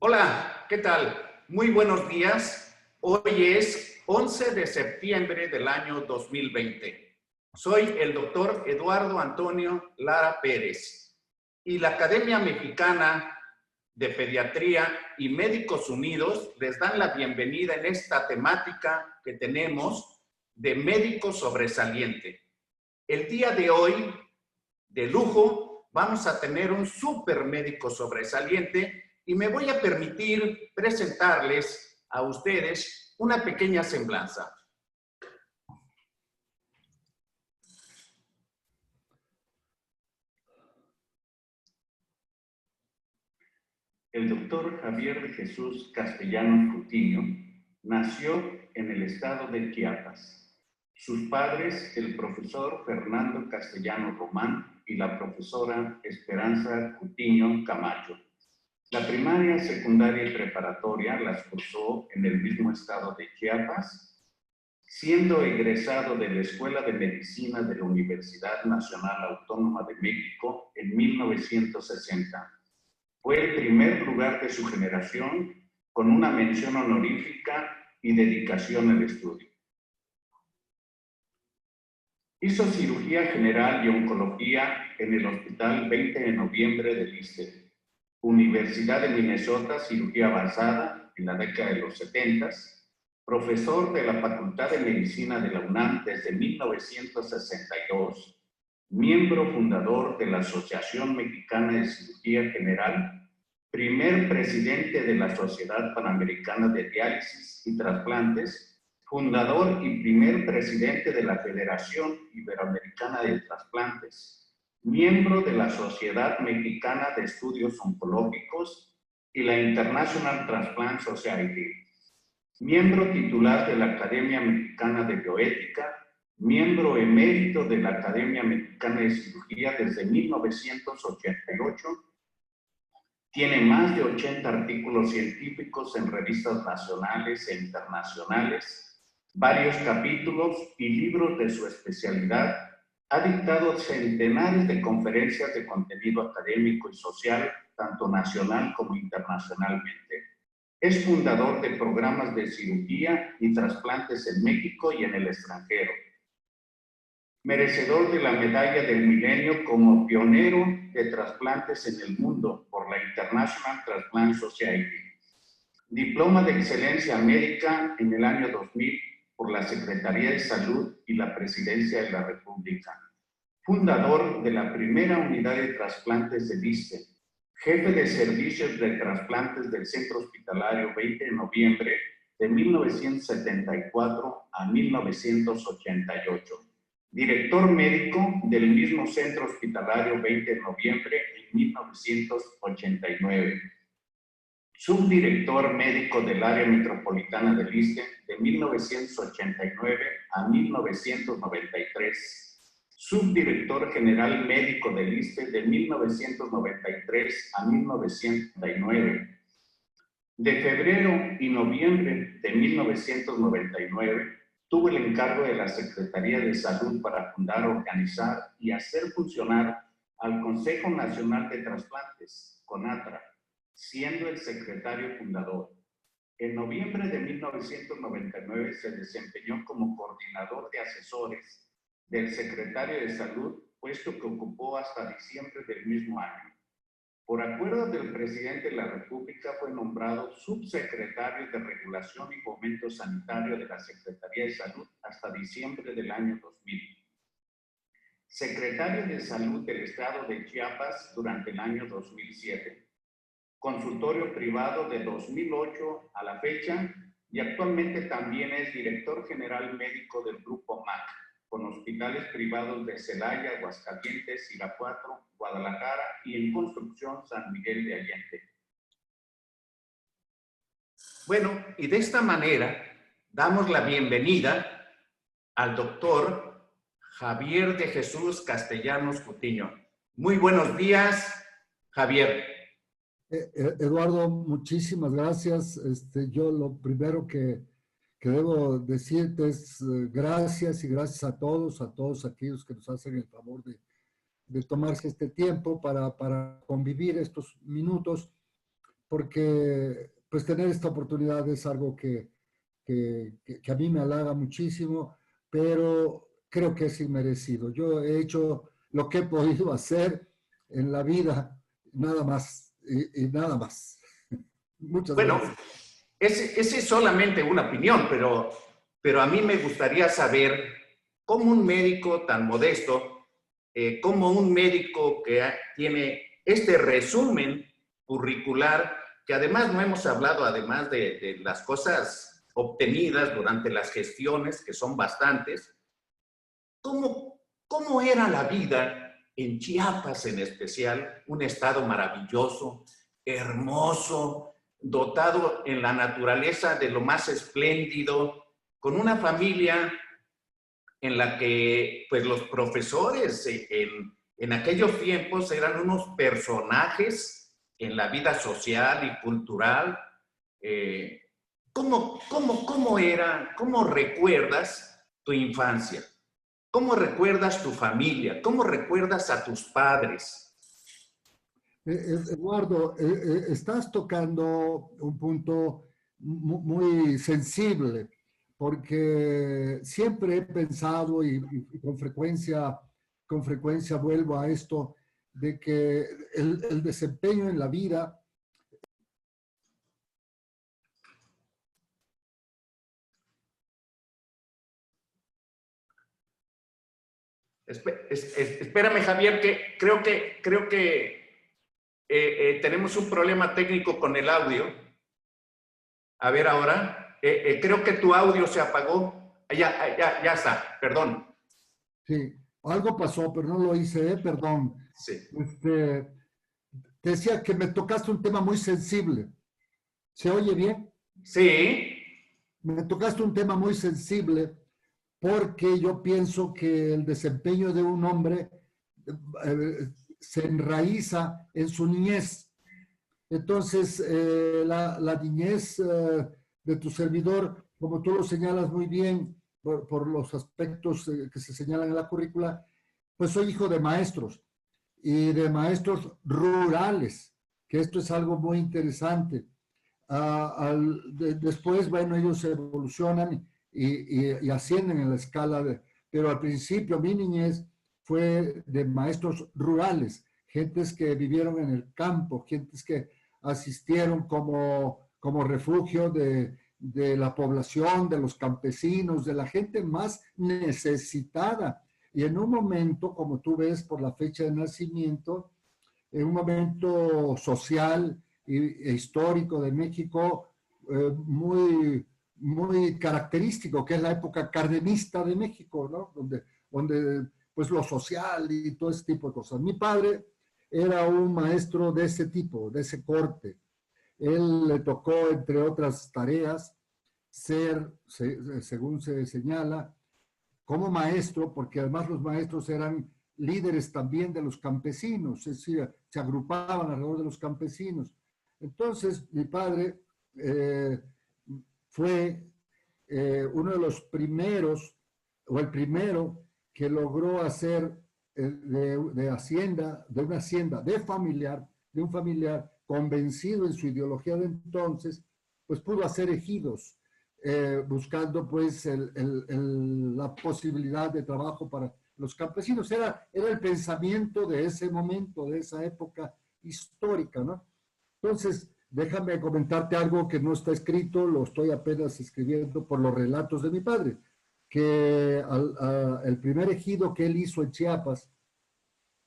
Hola, ¿qué tal? Muy buenos días. Hoy es 11 de septiembre del año 2020. Soy el doctor Eduardo Antonio Lara Pérez y la Academia Mexicana de Pediatría y Médicos Unidos les dan la bienvenida en esta temática que tenemos de médico sobresaliente. El día de hoy, de lujo, vamos a tener un súper médico sobresaliente y me voy a permitir presentarles a ustedes una pequeña semblanza. El doctor Javier de Jesús Castellanos Coutinho nació en el estado de Chiapas. Sus padres, el profesor Fernando Castellanos Román y la profesora Esperanza Coutinho Camacho. La primaria, secundaria y preparatoria las cursó en el mismo estado de Chiapas, siendo egresado de la Escuela de Medicina de la Universidad Nacional Autónoma de México en 1960. Fue el primer lugar de su generación con una mención honorífica y dedicación al estudio. Hizo cirugía general y oncología en el Hospital 20 de Noviembre del ISSSTE, Universidad de Minnesota, cirugía avanzada en la década de los 70, profesor de la Facultad de Medicina de la UNAM desde 1962, miembro fundador de la Asociación Mexicana de Cirugía General, primer presidente de la Sociedad Panamericana de Diálisis y Trasplantes, fundador y primer presidente de la Federación Iberoamericana de Trasplantes, miembro de la Sociedad Mexicana de Estudios Oncológicos y la International Transplant Society, miembro titular de la Academia Mexicana de Bioética, miembro emérito de la Academia Mexicana de Cirugía desde 1988, tiene más de 80 artículos científicos en revistas nacionales e internacionales, varios capítulos y libros de su especialidad. Ha dictado centenares de conferencias de contenido académico y social, tanto nacional como internacionalmente. Es fundador de programas de cirugía y trasplantes en México y en el extranjero. Merecedor de la Medalla del Milenio como pionero de trasplantes en el mundo por la International Transplant Society. Diploma de Excelencia Médica en el año 2000 por la Secretaría de Salud y la Presidencia de la República. Fundador de la primera unidad de trasplantes del ISSSTE. Jefe de servicios de trasplantes del Centro Hospitalario 20 de Noviembre de 1974 a 1988. Director médico del mismo Centro Hospitalario 20 de Noviembre en 1989. Subdirector médico del área metropolitana del ISSSTE de 1989 a 1993. Subdirector general médico del ISSSTE de 1993 a 1999. De febrero y noviembre de 1999, tuvo el encargo de la Secretaría de Salud para fundar, organizar y hacer funcionar al Consejo Nacional de Trasplantes, CONATRA, siendo el secretario fundador. En noviembre de 1999 se desempeñó como coordinador de asesores del secretario de Salud, puesto que ocupó hasta diciembre del mismo año. Por acuerdo del presidente de la República fue nombrado subsecretario de Regulación y Fomento Sanitario de la Secretaría de Salud hasta diciembre del año 2000. Secretario de Salud del Estado de Chiapas durante el año 2007. Consultorio privado de 2008 a la fecha y actualmente también es director general médico del Grupo MAC, con hospitales privados de Celaya, Aguascalientes, Irapuato, Guadalajara y en construcción San Miguel de Allende. Bueno, y de esta manera damos la bienvenida al doctor Javier de Jesús Castellanos Coutinho. Muy buenos días, Javier. Eduardo, muchísimas gracias. Yo lo primero que debo decirte es gracias y gracias a todos aquellos que nos hacen el favor de tomarse este tiempo para convivir estos minutos porque pues tener esta oportunidad es algo que a mí me halaga muchísimo, pero creo que es inmerecido. Yo he hecho lo que he podido hacer en la vida, nada más y nada más. Muchas Bueno, gracias. ese es solamente una opinión, pero a mí me gustaría saber cómo un médico tan modesto, cómo un médico que tiene este resumen curricular, que además no hemos hablado, además de las cosas obtenidas durante las gestiones, que son bastantes, ¿cómo era la vida en Chiapas en especial? Un estado maravilloso, hermoso, dotado en la naturaleza de lo más espléndido, con una familia en la que pues los profesores en aquellos tiempos eran unos personajes en la vida social y cultural. Eh, ¿Cómo era, cómo recuerdas tu infancia? ¿Cómo recuerdas tu familia? ¿Cómo recuerdas a tus padres? Eduardo, estás tocando un punto muy sensible, porque siempre he pensado y con frecuencia vuelvo a esto, de que el desempeño en la vida. Espérame, Javier, que tenemos un problema técnico con el audio. A ver ahora, creo que tu audio se apagó. Ya está, perdón. Sí, algo pasó, pero no lo hice, perdón. Sí. Este, te decía que me tocaste un tema muy sensible. ¿Se oye bien? Sí, Me tocaste un tema muy sensible porque yo pienso que el desempeño de un hombre se enraiza en su niñez. Entonces, la niñez de tu servidor, como tú lo señalas muy bien por los aspectos que se señalan en la currícula, pues soy hijo de maestros y de maestros rurales, que esto es algo muy interesante. Después, bueno, ellos evolucionan y ascienden en la escala, pero al principio mi niñez fue de maestros rurales, gentes que vivieron en el campo, gentes que asistieron como refugio de la población, de los campesinos, de la gente más necesitada. Y en un momento, como tú ves por la fecha de nacimiento, en un momento social e histórico de México muy característico, que es la época cardenista de México, ¿no? Donde pues lo social y todo ese tipo de cosas. Mi padre era un maestro de ese tipo, de ese corte. Él le tocó, entre otras tareas, según se señala, como maestro, porque además los maestros eran líderes también de los campesinos, es decir, se agrupaban alrededor de los campesinos. Entonces, mi padre eh, fue uno de los primeros, o el primero, que logró hacer de hacienda, de una hacienda de un familiar convencido en su ideología de entonces, pues pudo hacer ejidos, buscando pues la posibilidad de trabajo para los campesinos. Era el pensamiento de ese momento, de esa época histórica, ¿no? Entonces, déjame comentarte algo que no está escrito, lo estoy apenas escribiendo por los relatos de mi padre, que el primer ejido que él hizo en Chiapas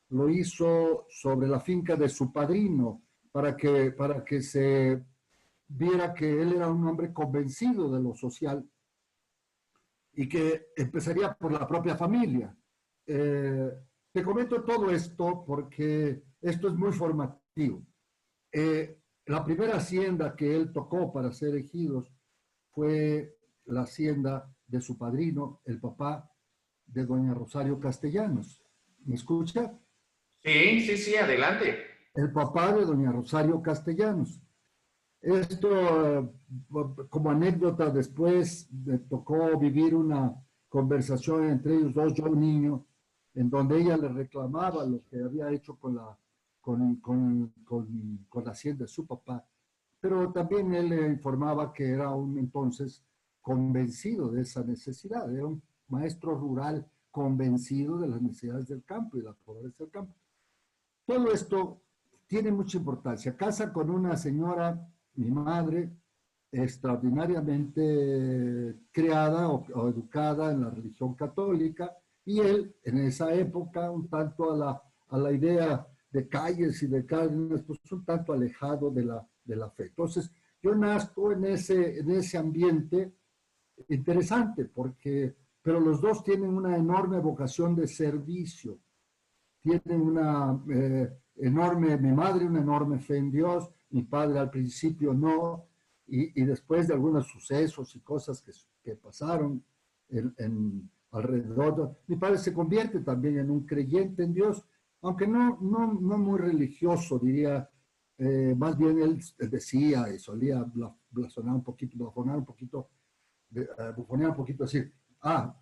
lo hizo sobre la finca de su padrino, para que se viera que él era un hombre convencido de lo social y que empezaría por la propia familia. Eh, te comento todo esto porque esto es muy formativo. La primera hacienda que él tocó para ser ejidos fue la hacienda de su padrino, el papá de doña Rosario Castellanos. ¿Me escucha? sí, adelante. El papá de doña Rosario Castellanos. Esto, como anécdota, después me tocó vivir una conversación entre ellos dos, yo niño, en donde ella le reclamaba lo que había hecho con la hacienda de su papá. pero también él informaba que era un entonces convencido de esa necesidad, era un maestro rural convencido de las necesidades del campo y la pobreza del campo. Todo esto tiene mucha importancia. Casa con una señora, mi madre, extraordinariamente criada o educada en la religión católica, y él, en esa época, un tanto a la idea de Calles y de Cárdenas, pues un tanto alejado de la fe. Entonces, yo nazco en ese ambiente interesante, pero los dos tienen una enorme vocación de servicio, tienen una enorme, mi madre una enorme fe en Dios, mi padre al principio no, y después de algunos sucesos y cosas que pasaron alrededor, mi padre se convierte también en un creyente en Dios, aunque no muy religioso, diría, más bien él decía y solía blasonar un poquito, bufonear un poquito, decir,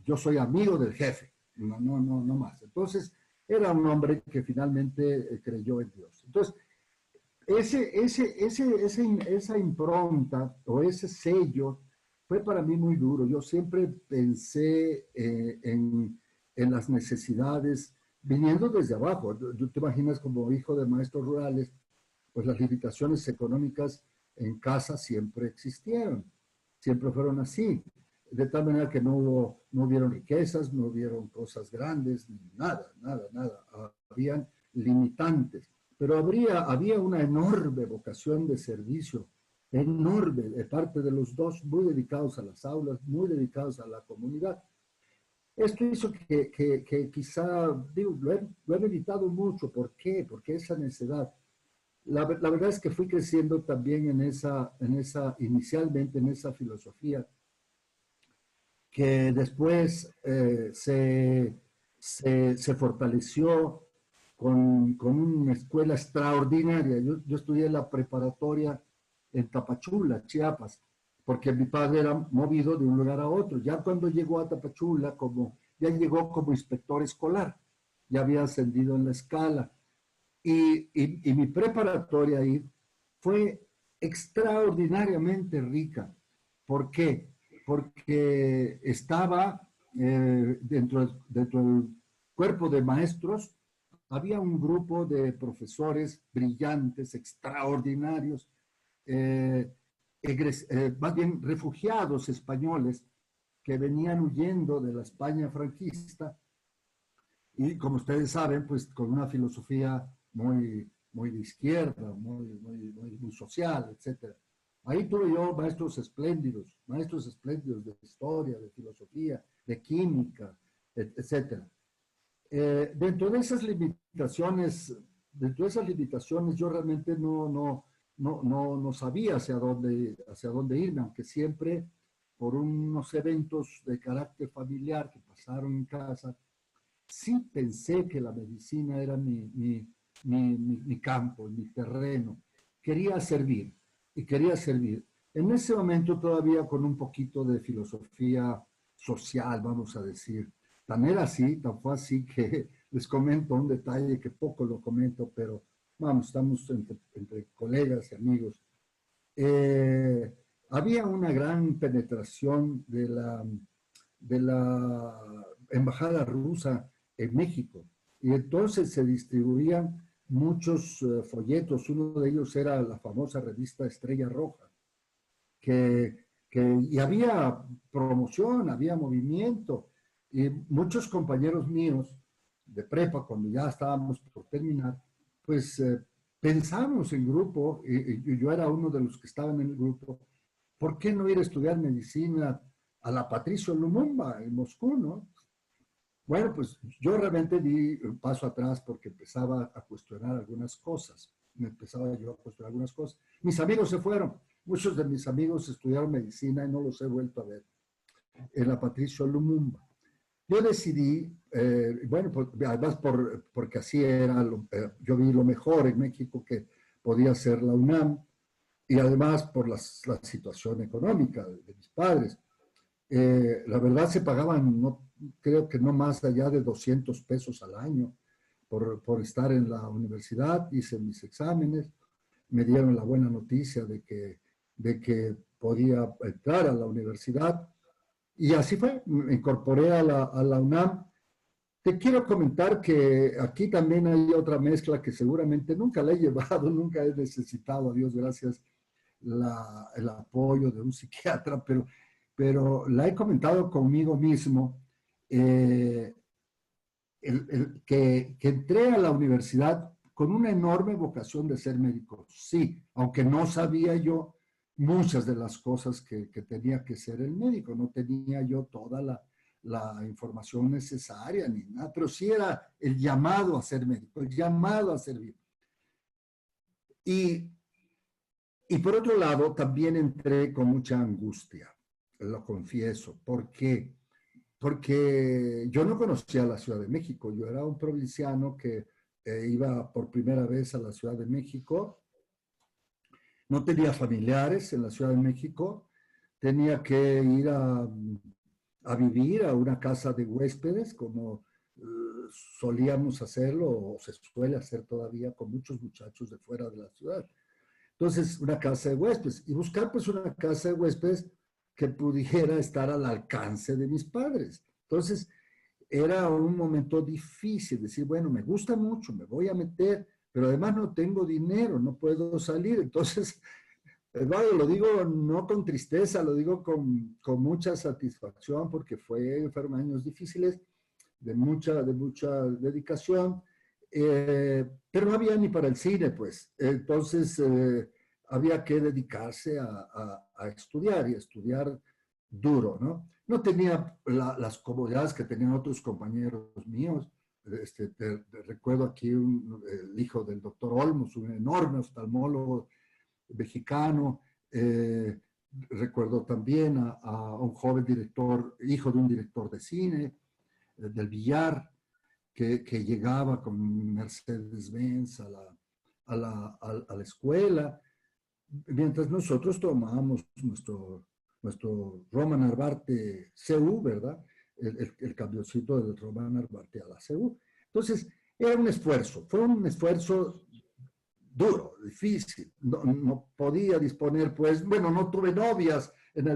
yo soy amigo del jefe, no más. Entonces, era un hombre que finalmente creyó en Dios. Entonces, esa impronta o ese sello fue para mí muy duro. Yo siempre pensé en las necesidades viniendo desde abajo. Tú te imaginas como hijo de maestros rurales, pues las limitaciones económicas en casa siempre existieron, siempre fueron así. De tal manera que no hubieron riquezas, no hubieron cosas grandes, nada. Habían limitantes. Pero había una enorme vocación de servicio, enorme, de parte de los dos, muy dedicados a las aulas, muy dedicados a la comunidad. Esto hizo que quizá, digo, lo he meditado mucho. ¿Por qué? Porque esa necesidad. La verdad es que fui creciendo también inicialmente en esa filosofía, que después se fortaleció con una escuela extraordinaria. Yo estudié la preparatoria en Tapachula, Chiapas, porque mi padre era movido de un lugar a otro. Ya cuando llegó a Tapachula, ya llegó como inspector escolar, ya había ascendido en la escala. Y mi preparatoria ahí fue extraordinariamente rica. ¿Por qué? Porque estaba dentro del cuerpo de maestros, había un grupo de profesores brillantes, extraordinarios, más bien refugiados españoles que venían huyendo de la España franquista y, como ustedes saben, pues con una filosofía muy de izquierda, muy social, etc. Ahí tuve yo maestros espléndidos de historia, de filosofía, de química, etc. Dentro de esas limitaciones, yo realmente no sabía hacia dónde irme, aunque siempre por unos eventos de carácter familiar que pasaron en casa, sí pensé que la medicina era mi campo, mi terreno. Quería servir y quería servir. En ese momento todavía con un poquito de filosofía social, vamos a decir. Tan fue así que les comento un detalle que poco lo comento, pero vamos, estamos entre colegas y amigos. Había una gran penetración de la embajada rusa en México, y entonces se distribuían muchos folletos. Uno de ellos era la famosa revista Estrella Roja, y había promoción, había movimiento, y muchos compañeros míos de prepa, cuando ya estábamos por terminar, pues pensamos en grupo, y yo era uno de los que estaban en el grupo, ¿por qué no ir a estudiar medicina a la Patricio Lumumba en Moscú, no? Bueno, pues yo realmente di un paso atrás porque empezaba a cuestionar algunas cosas. Mis amigos se fueron. Muchos de mis amigos estudiaron medicina y no los he vuelto a ver en la Patricio Lumumba. Yo decidí, bueno, además porque así era, yo vi lo mejor en México que podía ser la UNAM, y además por la situación económica de mis padres. La verdad se pagaban, creo que no más allá de 200 pesos al año por estar en la universidad. Hice mis exámenes, me dieron la buena noticia de que podía entrar a la universidad. Y así fue, me incorporé a la UNAM. Te quiero comentar que aquí también hay otra mezcla que seguramente nunca la he llevado, nunca he necesitado, a Dios gracias, el apoyo de un psiquiatra, pero la he comentado conmigo mismo, que entré a la universidad con una enorme vocación de ser médico, sí, aunque no sabía yo muchas de las cosas que tenía que ser el médico, no tenía yo toda la información necesaria ni nada, pero sí era el llamado a ser médico, el llamado a servir. Y, y por otro lado, también entré con mucha angustia, lo confieso. ¿Por qué? Porque yo no conocía la Ciudad de México, yo era un provinciano que iba por primera vez a la Ciudad de México, no tenía familiares en la Ciudad de México, tenía que ir a vivir a una casa de huéspedes, como solíamos hacerlo, o se suele hacer todavía con muchos muchachos de fuera de la ciudad. Entonces, una casa de huéspedes, y buscar pues una casa de huéspedes que pudiera estar al alcance de mis padres. Entonces, era un momento difícil, decir, bueno, me gusta mucho, me voy a meter, pero además no tengo dinero, no puedo salir. Entonces, Eduardo, lo digo no con tristeza, lo digo con mucha satisfacción, porque fueron años difíciles, de mucha dedicación, pero no había ni para el cine, pues. Entonces, había que dedicarse a estudiar y a estudiar duro, ¿no? No tenía las comodidades que tenían otros compañeros míos. Recuerdo aquí el hijo del doctor Olmos, un enorme oftalmólogo mexicano. Recuerdo también a un joven director, hijo de un director de cine, del Villar, que llegaba con Mercedes-Benz a la escuela, mientras nosotros tomábamos nuestro Roma Narvarte CU, ¿verdad? El cambiocito del Roma Narvarte a la CU. Entonces, era un esfuerzo, fue un esfuerzo duro, difícil. No podía disponer, pues, bueno, no tuve novias en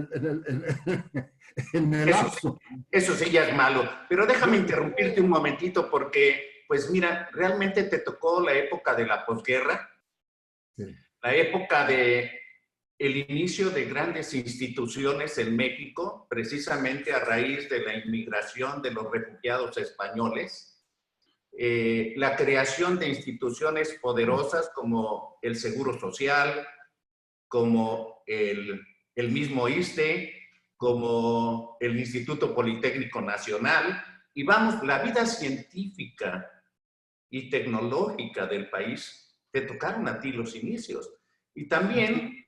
el Eso, lapso. eso sí ya es malo. Pero déjame interrumpirte un momentito porque, pues mira, realmente te tocó la época de la posguerra, Sí. la época de el inicio de grandes instituciones en México, precisamente a raíz de la inmigración de los refugiados españoles, la creación de instituciones poderosas como el Seguro Social, como el mismo ISSSTE, como el Instituto Politécnico Nacional, y vamos, la vida científica y tecnológica del país te tocaron a ti los inicios. Y también,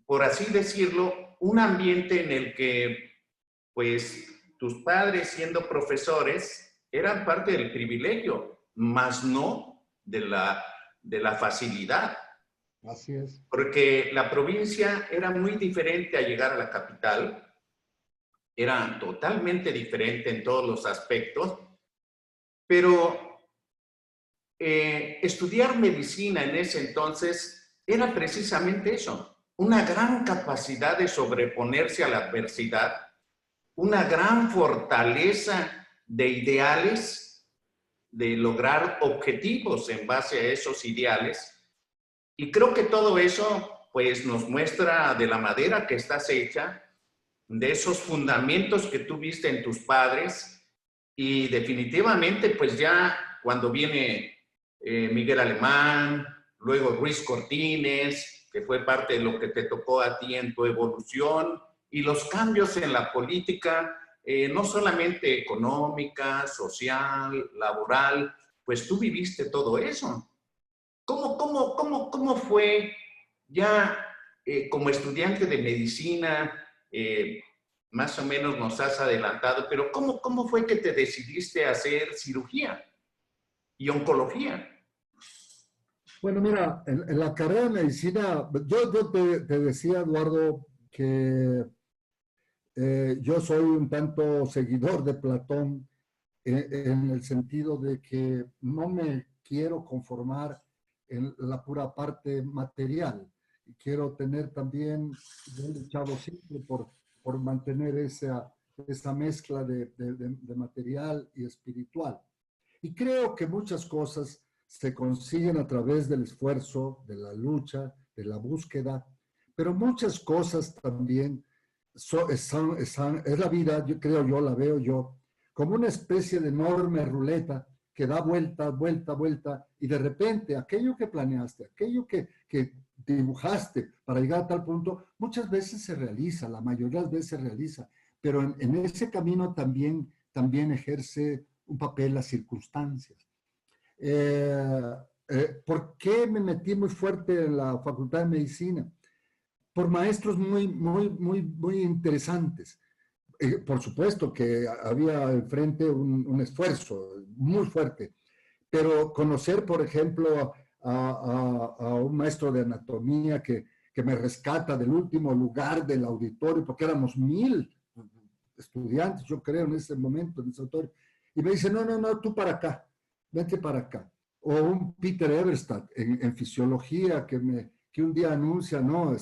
por así decirlo, un ambiente en el que, pues, tus padres siendo profesores eran parte del privilegio, más no de la facilidad. Así es. Porque la provincia era muy diferente a llegar a la capital, era totalmente diferente en todos los aspectos, pero estudiar medicina en ese entonces era precisamente eso, una gran capacidad de sobreponerse a la adversidad, una gran fortaleza de ideales, de lograr objetivos en base a esos ideales. Y creo que todo eso pues nos muestra de la madera que estás hecha, de esos fundamentos que tú viste en tus padres, y definitivamente pues ya cuando viene Miguel Alemán, luego Ruiz Cortines, que fue parte de lo que te tocó a ti en tu evolución, y los cambios en la política, no solamente económica, social, laboral, pues tú viviste todo eso. ¿Cómo fue ya como estudiante de medicina? Más o menos nos has adelantado, pero ¿cómo fue que te decidiste a hacer cirugía y oncología? Bueno, mira, en la carrera de medicina, yo te decía, Eduardo, que yo soy un tanto seguidor de Platón, en el sentido de que no me quiero conformar en la pura parte material. Y quiero tener también, yo le echado siempre por mantener esa mezcla de material y espiritual. Y creo que muchas cosas se consiguen a través del esfuerzo, de la lucha, de la búsqueda, pero muchas cosas también es la vida, yo creo yo, la veo yo, como una especie de enorme ruleta que da vuelta, vuelta, vuelta, y de repente aquello que planeaste, aquello que dibujaste para llegar a tal punto, muchas veces se realiza, la mayoría de las veces se realiza, pero en ese camino también ejerce un papel las circunstancias. ¿Por qué me metí muy fuerte en la Facultad de Medicina? Por maestros muy interesantes. Por supuesto que había enfrente un esfuerzo muy fuerte, pero conocer, por ejemplo, a un maestro de anatomía que me rescata del último lugar del auditorio, porque éramos 1000 estudiantes, yo creo, en ese momento, en ese auditorio, y me dice, no, tú para acá, vente para acá. O un Peter Eberstadt en fisiología que un día anuncia, no,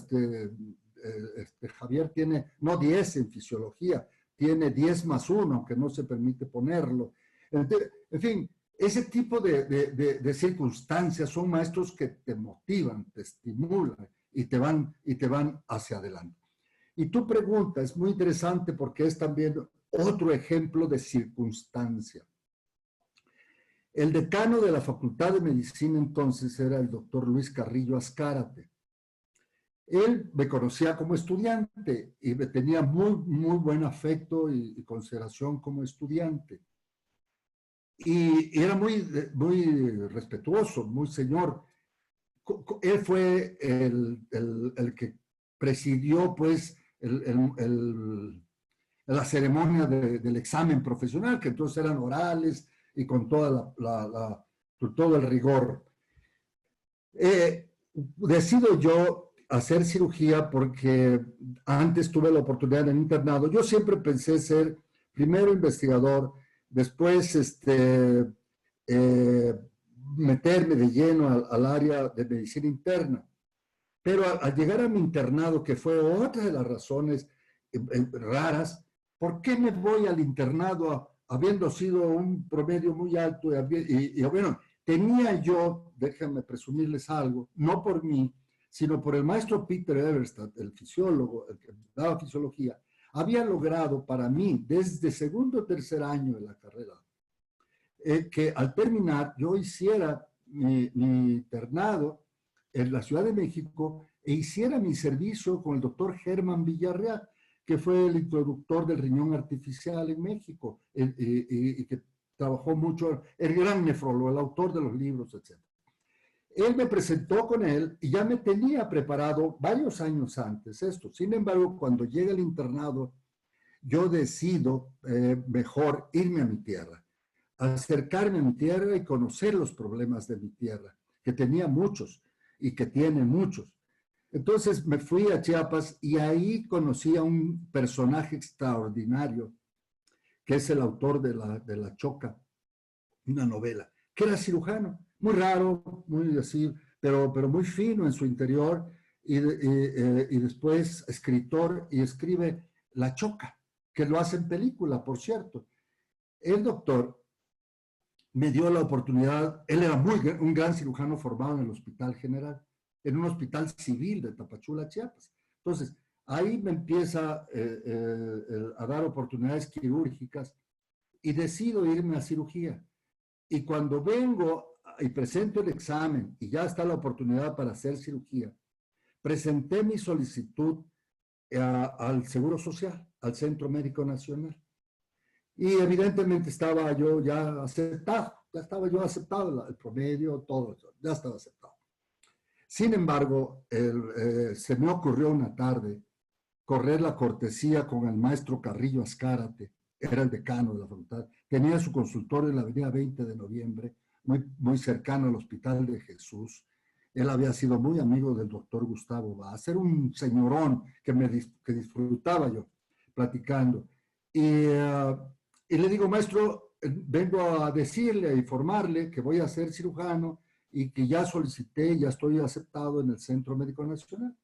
Javier tiene, no 10 en fisiología, tiene 10 más 1, aunque no se permite ponerlo. Entonces, en fin, ese tipo de circunstancias son maestros que te motivan, te estimulan y te van hacia adelante. Y tu pregunta es muy interesante porque es también otro ejemplo de circunstancia. El decano de la Facultad de Medicina entonces era el doctor Luis Carrillo Azcárate. Él me conocía como estudiante y me tenía muy buen afecto y consideración como estudiante. Y era muy respetuoso, muy señor. Él fue el que presidió, pues, la ceremonia del examen profesional, que entonces eran orales y con todo el rigor. Decido yo hacer cirugía porque antes tuve la oportunidad en el internado. Yo siempre pensé ser primero investigador, después meterme de lleno al área de medicina interna. Pero al llegar a mi internado, que fue otra de las razones raras, ¿por qué me voy al internado habiendo sido un promedio muy alto? Y bueno, tenía yo, déjenme presumirles algo, no por mí, sino por el maestro Peter Eberstadt, el fisiólogo, el que daba fisiología, había logrado para mí, desde segundo o tercer año de la carrera, que al terminar yo hiciera mi internado en la Ciudad de México e hiciera mi servicio con el doctor Germán Villarreal, que fue el introductor del riñón artificial en México y que trabajó mucho, el gran nefrólogo, el autor de los libros, etc. Él me presentó con él y ya me tenía preparado varios años antes esto. Sin embargo, cuando llega el internado, yo decido mejor irme a mi tierra, acercarme a mi tierra y conocer los problemas de mi tierra, que tenía muchos y que tiene muchos. Entonces me fui a Chiapas y ahí conocí a un personaje extraordinario, que es el autor de La Choca, una novela, que era cirujano, muy raro, muy así, pero muy fino en su interior, y después escritor, y escribe La Choca, que lo hace en película, por cierto. El doctor me dio la oportunidad, él era un gran cirujano formado en el Hospital General, en un hospital civil de Tapachula, Chiapas. Entonces, ahí me empieza a dar oportunidades quirúrgicas y decido irme a cirugía. Y cuando vengo y presento el examen y ya está la oportunidad para hacer cirugía, presenté mi solicitud al Seguro Social, al Centro Médico Nacional. Y evidentemente estaba yo ya aceptado, el promedio, todo eso, ya estaba aceptado. Sin embargo, se me ocurrió una tarde correr la cortesía con el maestro Carrillo Azcárate, era el decano de la facultad, tenía su consultorio en la avenida 20 de noviembre, muy cercano al Hospital de Jesús. Él había sido muy amigo del doctor Gustavo Vaz, era un señorón que disfrutaba yo platicando. Y le digo, maestro, vengo a decirle, a informarle que voy a ser cirujano y que ya solicité, ya estoy aceptado en el Centro Médico Nacional.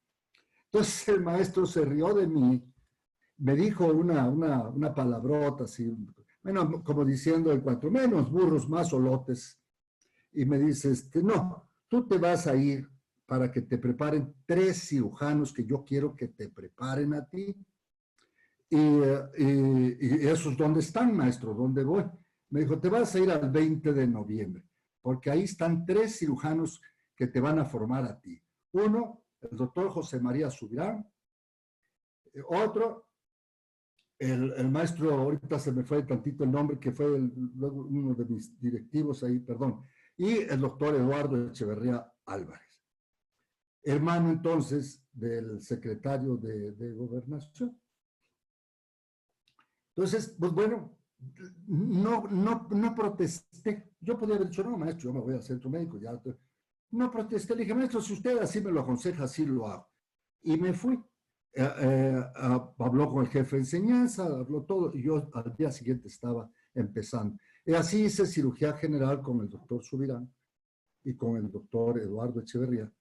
Entonces el maestro se rió de mí, me dijo una palabrota así, bueno, como diciendo en cuanto menos burros, más olotes, y me dice, no, tú te vas a ir para que te preparen 3 cirujanos que yo quiero que te preparen a ti. Y esos, ¿dónde están, maestro? ¿Dónde voy? Me dijo, te vas a ir al 20 de noviembre, porque ahí están 3 cirujanos que te van a formar a ti. Uno, el doctor José María Subirán, otro, el maestro, ahorita se me fue tantito el nombre, que fue uno de mis directivos ahí, perdón, y el doctor Eduardo Echeverría Álvarez, hermano entonces del secretario de Gobernación. Entonces, pues bueno, no protesté. Yo podría haber dicho, no, maestro, yo me voy al centro médico. Ya. No protesté. Le dije, maestro, si usted así me lo aconseja, así lo hago. Y me fui. Habló con el jefe de enseñanza, habló todo, y yo al día siguiente estaba empezando. Y así hice cirugía general con el doctor Subirán y con el doctor Eduardo Echeverría.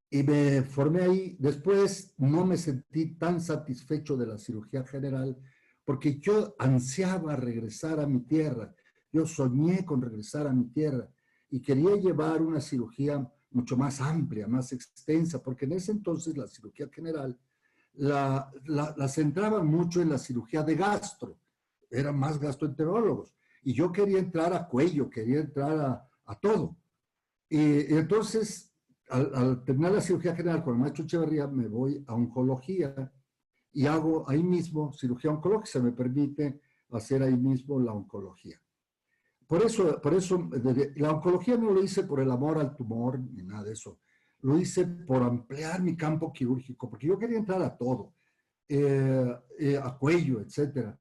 Y me formé ahí. Después no me sentí tan satisfecho de la cirugía general porque yo ansiaba regresar a mi tierra. Yo soñé con regresar a mi tierra y quería llevar una cirugía mucho más amplia, más extensa, porque en ese entonces la cirugía general la centraba mucho en la cirugía de gastro. Eran más gastroenterólogos. Y yo quería entrar a cuello, quería entrar a todo. Y entonces, al terminar la cirugía general con el maestro Echeverría, me voy a oncología y hago ahí mismo cirugía oncológica. Se me permite hacer ahí mismo la oncología. Por eso la oncología no lo hice por el amor al tumor ni nada de eso. Lo hice por ampliar mi campo quirúrgico, porque yo quería entrar a todo, a cuello, etcétera.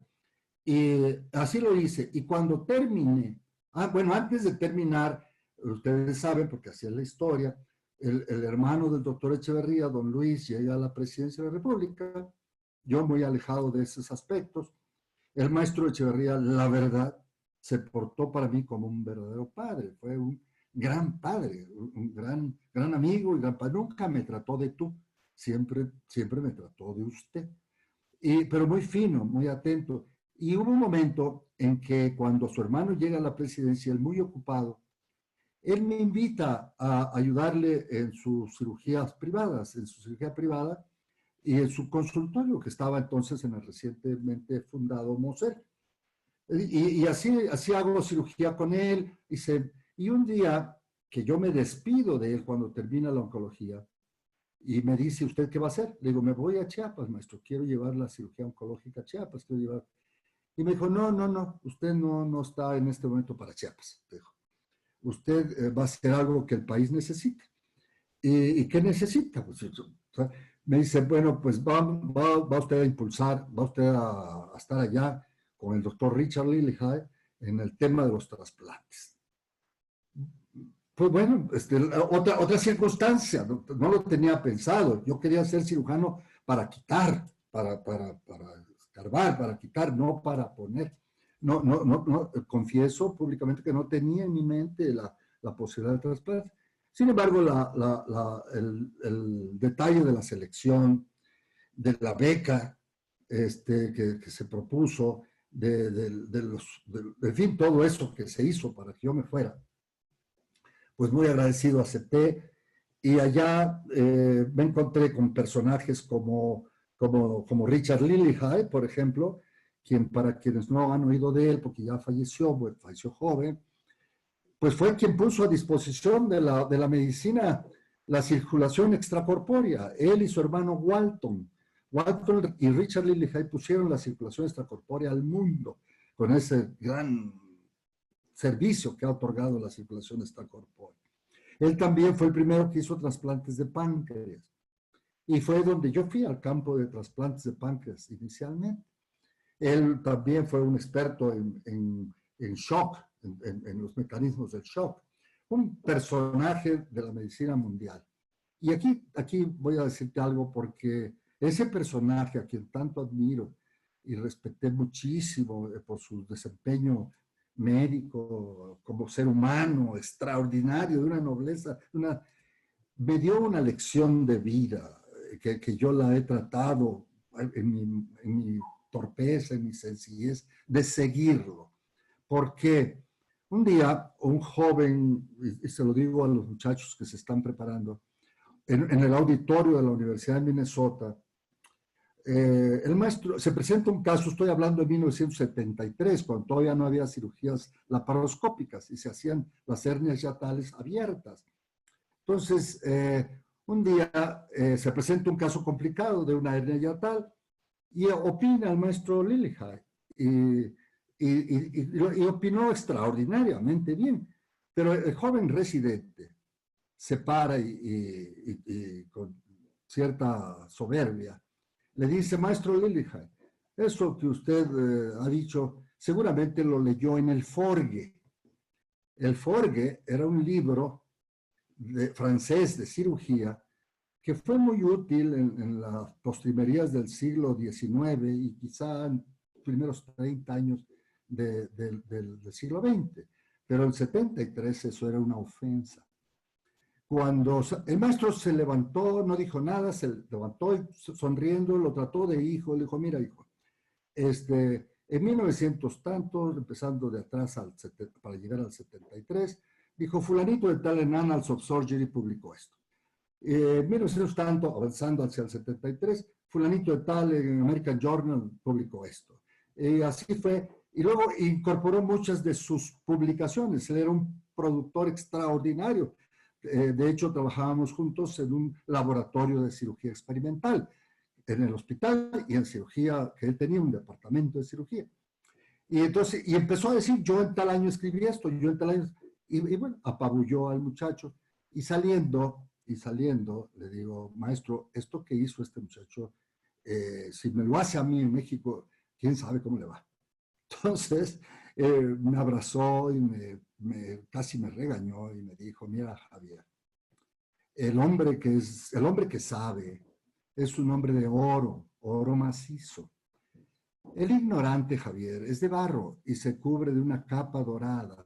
Y así lo hice. Y cuando terminé, bueno, antes de terminar, ustedes saben, porque así es la historia, el hermano del doctor Echeverría, don Luis, llega a la presidencia de la República, yo muy alejado de esos aspectos. El maestro Echeverría, la verdad, se portó para mí como un verdadero padre, fue un gran padre, un gran amigo y gran padre. Nunca me trató de tú, siempre me trató de usted. Pero muy fino, muy atento. Y hubo un momento en que cuando su hermano llega a la presidencia, él muy ocupado, él me invita a ayudarle en sus cirugías privadas, en su cirugía privada y en su consultorio que estaba entonces en el recientemente fundado Mosel. Y así hago cirugía con él. Y un día que yo me despido de él cuando termina la oncología, y me dice, ¿usted qué va a hacer? Le digo, me voy a Chiapas, maestro, quiero llevar la cirugía oncológica a Chiapas, quiero llevar. Y me dijo, no, usted no está en este momento para Chiapas. Dijo, usted va a hacer algo que el país necesita. ¿Y qué necesita? Pues, o sea, me dice, bueno, pues va usted a impulsar, va usted a estar allá con el doctor Richard Lillehei en el tema de los trasplantes. Pues bueno, otra circunstancia, no lo tenía pensado. Yo quería ser cirujano para quitar, para escarbar, para quitar, no para poner. No, confieso públicamente que no tenía en mi mente la posibilidad de trasplante. Sin embargo, el detalle de la selección, de la beca que se propuso, en fin, todo eso que se hizo para que yo me fuera, pues muy agradecido acepté. Y allá me encontré con personajes como Richard Lillehei, por ejemplo, quien, para quienes no han oído de él, porque ya falleció, pues, falleció joven, pues fue quien puso a disposición de la medicina la circulación extracorpórea. Él y su hermano Walton. Walton y Richard Lillehei pusieron la circulación extracorpórea al mundo con ese gran servicio que ha otorgado la circulación extracorpórea. Él también fue el primero que hizo trasplantes de páncreas. Y fue donde yo fui al campo de trasplantes de páncreas inicialmente. Él también fue un experto en shock, en los mecanismos del shock. Un personaje de la medicina mundial. Y aquí voy a decirte algo porque ese personaje a quien tanto admiro y respeté muchísimo por su desempeño médico, como ser humano extraordinario, de una nobleza, me dio una lección de vida que yo la he tratado en mi torpeza, en mi sencillez, de seguirlo. Porque un día un joven, y se lo digo a los muchachos que se están preparando, en el auditorio de la Universidad de Minnesota, el maestro, se presenta un caso, estoy hablando de 1973, cuando todavía no había cirugías laparoscópicas y se hacían las hernias hiatales abiertas. Entonces, un día se presenta un caso complicado de una hernia hiatal y opina el maestro Lillehei y opinó extraordinariamente bien, pero el joven residente se para y con cierta soberbia le dice: maestro Lillehei, eso que usted ha dicho seguramente lo leyó en el Forgue. El Forgue era un libro francés de cirugía que fue muy útil en las postrimerías del siglo XIX y quizá en los primeros 30 años del siglo XX. Pero en 73 eso era una ofensa. Cuando el maestro se levantó, no dijo nada, se levantó y sonriendo lo trató de hijo, le dijo: mira, hijo, en 1900 tantos, empezando de atrás para llegar al 73, dijo, fulanito de tal en Annals of Surgery publicó esto. En 1900 tanto, avanzando hacia el 73, fulanito de tal en American Journal publicó esto. Así fue, y luego incorporó muchas de sus publicaciones. Él era un productor extraordinario. De hecho, trabajábamos juntos en un laboratorio de cirugía experimental en el hospital y en cirugía, que él tenía un departamento de cirugía. Y entonces, y empezó a decir: yo en tal año escribí esto, yo en tal año, y bueno, apabulló al muchacho. Y saliendo, le digo: maestro, esto que hizo este muchacho, si me lo hace a mí en México, quién sabe cómo le va. Entonces, me abrazó y casi me regañó y me dijo: mira, Javier, el hombre que sabe es un hombre de oro, oro macizo. El ignorante, Javier, es de barro y se cubre de una capa dorada.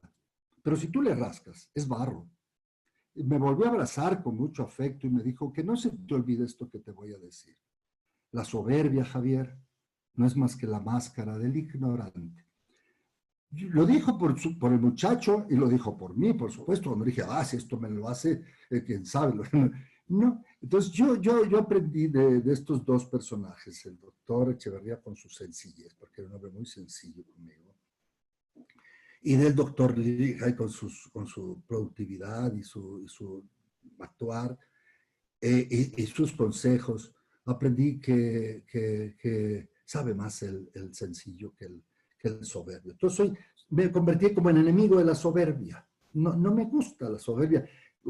Pero si tú le rascas, es barro. Me volvió a abrazar con mucho afecto y me dijo: que no se te olvide esto que te voy a decir. La soberbia, Javier, no es más que la máscara del ignorante. Lo dijo por el muchacho y lo dijo por mí, por supuesto. No dije: si esto me lo hace, quién sabe. No. Entonces yo aprendí de estos dos personajes, el doctor Echeverría con su sencillez, porque era un hombre muy sencillo conmigo, y del doctor Lillehei con su productividad y su actuar y sus consejos. Aprendí que sabe más el sencillo que el soberbio. Entonces me convertí como en enemigo de la soberbia. No me gusta la soberbia.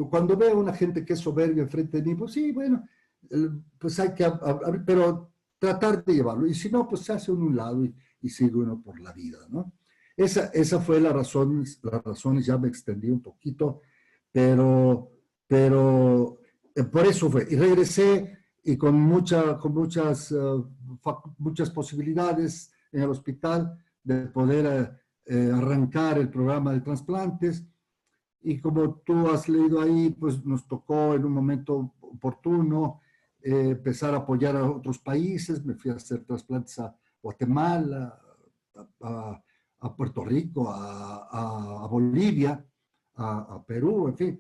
Cuando veo a una gente que es soberbia enfrente de mí, pues sí, bueno, pues hay que, pero tratar de llevarlo. Y si no, pues se hace uno a un lado y sigue uno por la vida, ¿no? Esa fue la razón, ya me extendí un poquito, pero por eso fue. Y regresé y con muchas posibilidades en el hospital de poder arrancar el programa de trasplantes. Y como tú has leído ahí, pues nos tocó en un momento oportuno empezar a apoyar a otros países. Me fui a hacer trasplantes a Guatemala, a Puerto Rico, a Bolivia, a Perú, en fin.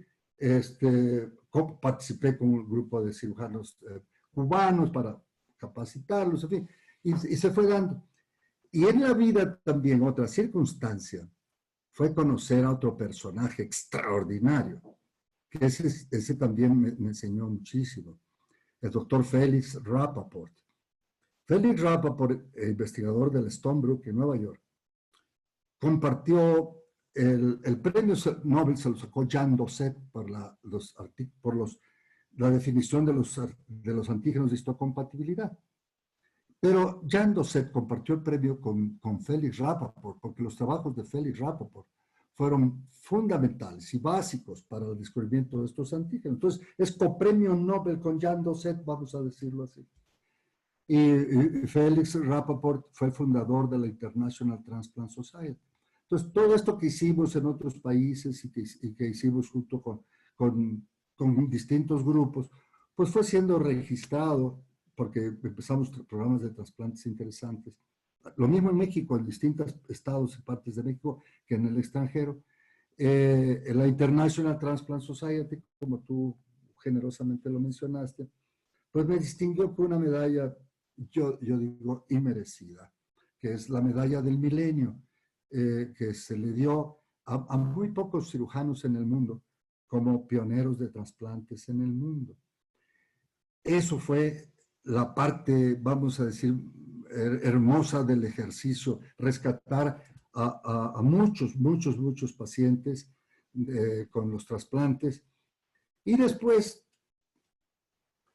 Participé con un grupo de cirujanos cubanos para capacitarlos, en fin, y se fue dando. Y en la vida también otra circunstancia fue conocer a otro personaje extraordinario, que ese también me enseñó muchísimo, el doctor Felix Rappaport. Felix Rappaport, investigador del Stony Brook en Nueva York, compartió el premio Nobel, se lo sacó Jean Dosset por la definición de los antígenos de histocompatibilidad. Pero Jean Dosset compartió el premio con Felix Rappaport, porque los trabajos de Felix Rappaport fueron fundamentales y básicos para el descubrimiento de estos antígenos. Entonces, es copremio Nobel con Jean Dosset, vamos a decirlo así. Y Felix Rappaport fue el fundador de la International Transplant Society. Entonces, todo esto que hicimos en otros países y que hicimos junto con distintos grupos, pues fue siendo registrado, porque empezamos programas de trasplantes interesantes. Lo mismo en México, en distintos estados y partes de México que en el extranjero. La International Transplant Society, como tú generosamente lo mencionaste, pues me distinguió con una medalla, yo digo, inmerecida, que es la medalla del milenio, que se le dio a muy pocos cirujanos en el mundo como pioneros de trasplantes en el mundo. Eso fue la parte, vamos a decir, hermosa del ejercicio, rescatar a muchos pacientes con los trasplantes. Y después,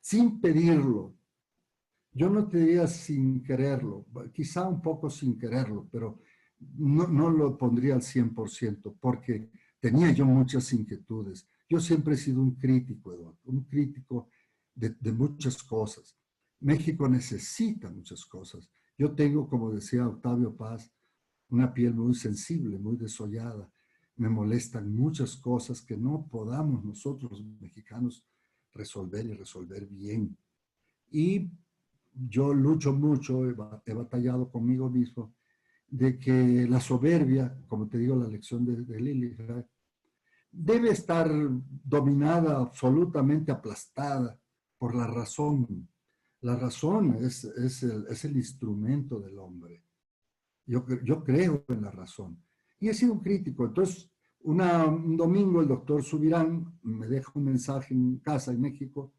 sin pedirlo, yo no te diría sin quererlo, quizá un poco sin quererlo, pero no lo pondría al 100%, porque tenía yo muchas inquietudes. Yo siempre he sido un crítico, Eduardo, un crítico de muchas cosas. México necesita muchas cosas. Yo tengo, como decía Octavio Paz, una piel muy sensible, muy desollada. Me molestan muchas cosas que no podamos nosotros los mexicanos resolver y resolver bien. Y yo lucho mucho, he batallado conmigo mismo, de que la soberbia, como te digo, la lección de Lili, debe estar dominada, absolutamente aplastada por la razón. La razón es el instrumento del hombre. Yo creo en la razón. Y he sido un crítico. Entonces, un domingo el doctor Subirán me deja un mensaje en casa en México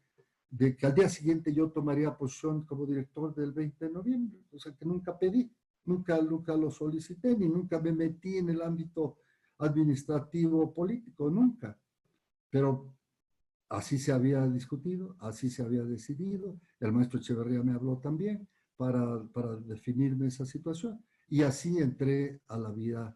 de que al día siguiente yo tomaría posición como director del 20 de noviembre. O sea, que nunca pedí, nunca lo solicité, ni nunca me metí en el ámbito administrativo o político, nunca. Pero así se había discutido, así se había decidido. El maestro Echeverría me habló también para definirme esa situación. Y así entré a la vida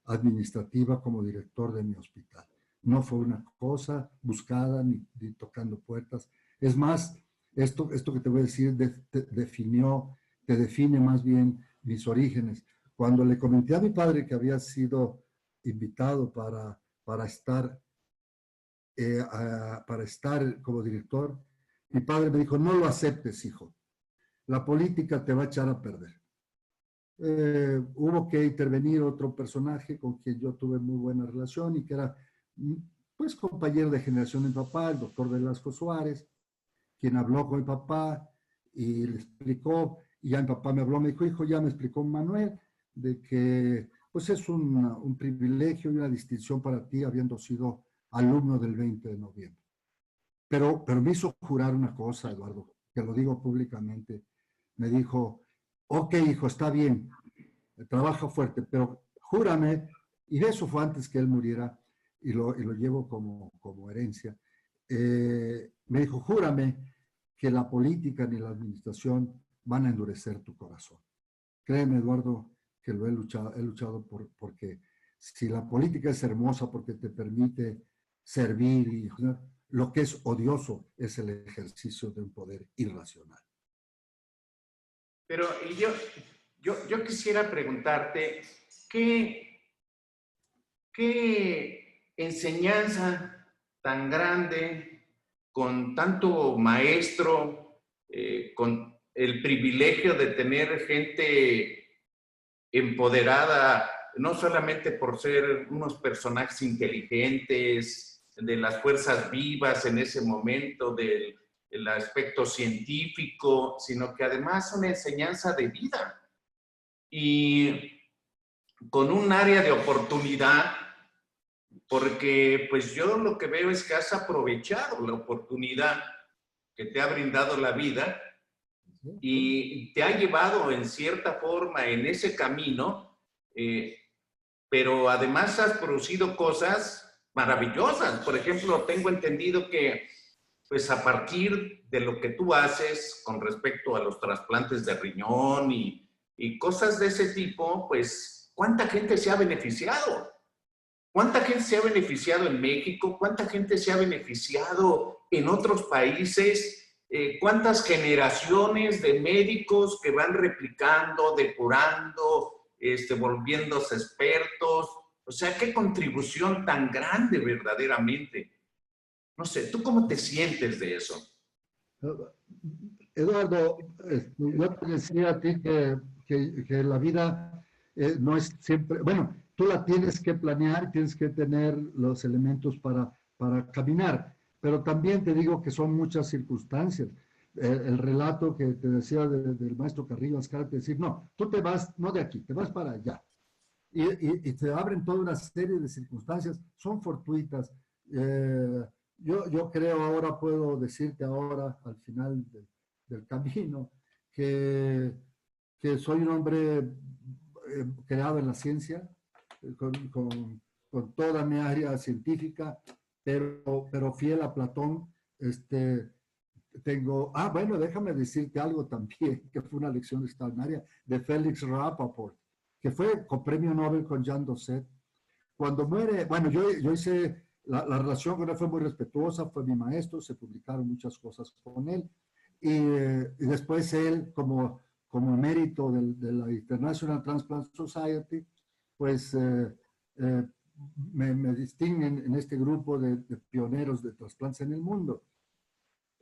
administrativa como director de mi hospital. No fue una cosa buscada ni tocando puertas. Es más, esto que te voy a decir te define más bien mis orígenes. Cuando le comenté a mi padre que había sido invitado para estar como director, mi padre me dijo, no lo aceptes, hijo. La política te va a echar a perder. Hubo que intervenir otro personaje con quien yo tuve muy buena relación y que era, pues, compañero de generación de mi papá, el doctor Velasco Suárez, quien habló con mi papá y le explicó, y ya mi papá me habló, me dijo, hijo, ya me explicó Manuel, de que pues es un privilegio y una distinción para ti habiendo sido alumno del 20 de noviembre. Pero me hizo jurar una cosa, Eduardo, que lo digo públicamente. Me dijo, ok, hijo, está bien, trabaja fuerte, pero júrame, y eso fue antes que él muriera, y lo llevo como herencia. Me dijo, júrame que la política ni la administración van a endurecer tu corazón. Créeme, Eduardo, que lo he luchado porque si la política es hermosa porque te permite servir y lo que es odioso es el ejercicio de un poder irracional. Pero yo quisiera preguntarte, ¿qué enseñanza tan grande, con tanto maestro, con el privilegio de tener gente empoderada, no solamente por ser unos personajes inteligentes, de las fuerzas vivas en ese momento, del aspecto científico, sino que además una enseñanza de vida y con un área de oportunidad, porque pues yo lo que veo es que has aprovechado la oportunidad que te ha brindado la vida y te ha llevado en cierta forma en ese camino, pero además has producido cosas maravillosas. Por ejemplo, tengo entendido que pues a partir de lo que tú haces con respecto a los trasplantes de riñón y cosas de ese tipo, pues ¿cuánta gente se ha beneficiado? ¿Cuánta gente se ha beneficiado en México? ¿Cuánta gente se ha beneficiado en otros países? ¿Cuántas generaciones de médicos que van replicando, depurando volviéndose expertos. O sea, qué contribución tan grande verdaderamente. No sé, ¿tú cómo te sientes de eso? Eduardo, yo te decía a ti que la vida no es siempre, bueno, tú la tienes que planear, tienes que tener los elementos para caminar, pero también te digo que son muchas circunstancias. El relato que te decía del maestro Carrillo Ascar, te decir, no, tú te vas, no de aquí, te vas para allá. Y te abren toda una serie de circunstancias, son fortuitas. Yo creo ahora, puedo decirte ahora, al final del camino, que, que soy un hombre creado en la ciencia, con toda mi área científica, pero fiel a Platón. Bueno, déjame decirte algo también, que fue una lección extraordinaria de Félix Rappaport, que fue con premio Nobel con Jean Dosset. Cuando muere, bueno, yo hice, la relación con él fue muy respetuosa, fue mi maestro, se publicaron muchas cosas con él, y después él, como emérito de la International Transplant Society, pues me distinguen en este grupo de pioneros de trasplantes en el mundo.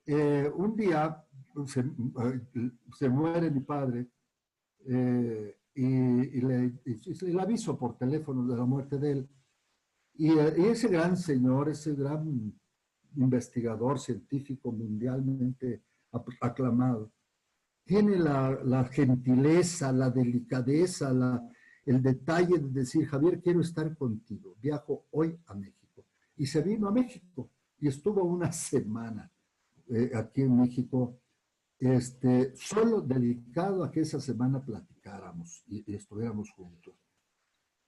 Un día se muere mi padre, y le aviso por teléfono de la muerte de él. Y ese gran señor, ese gran investigador científico mundialmente aclamado, tiene la gentileza, la delicadeza, el detalle de decir: Javier, quiero estar contigo, viajo hoy a México. Y se vino a México y estuvo una semana aquí en México, solo dedicado a que esa semana platicáramos y estuviéramos juntos.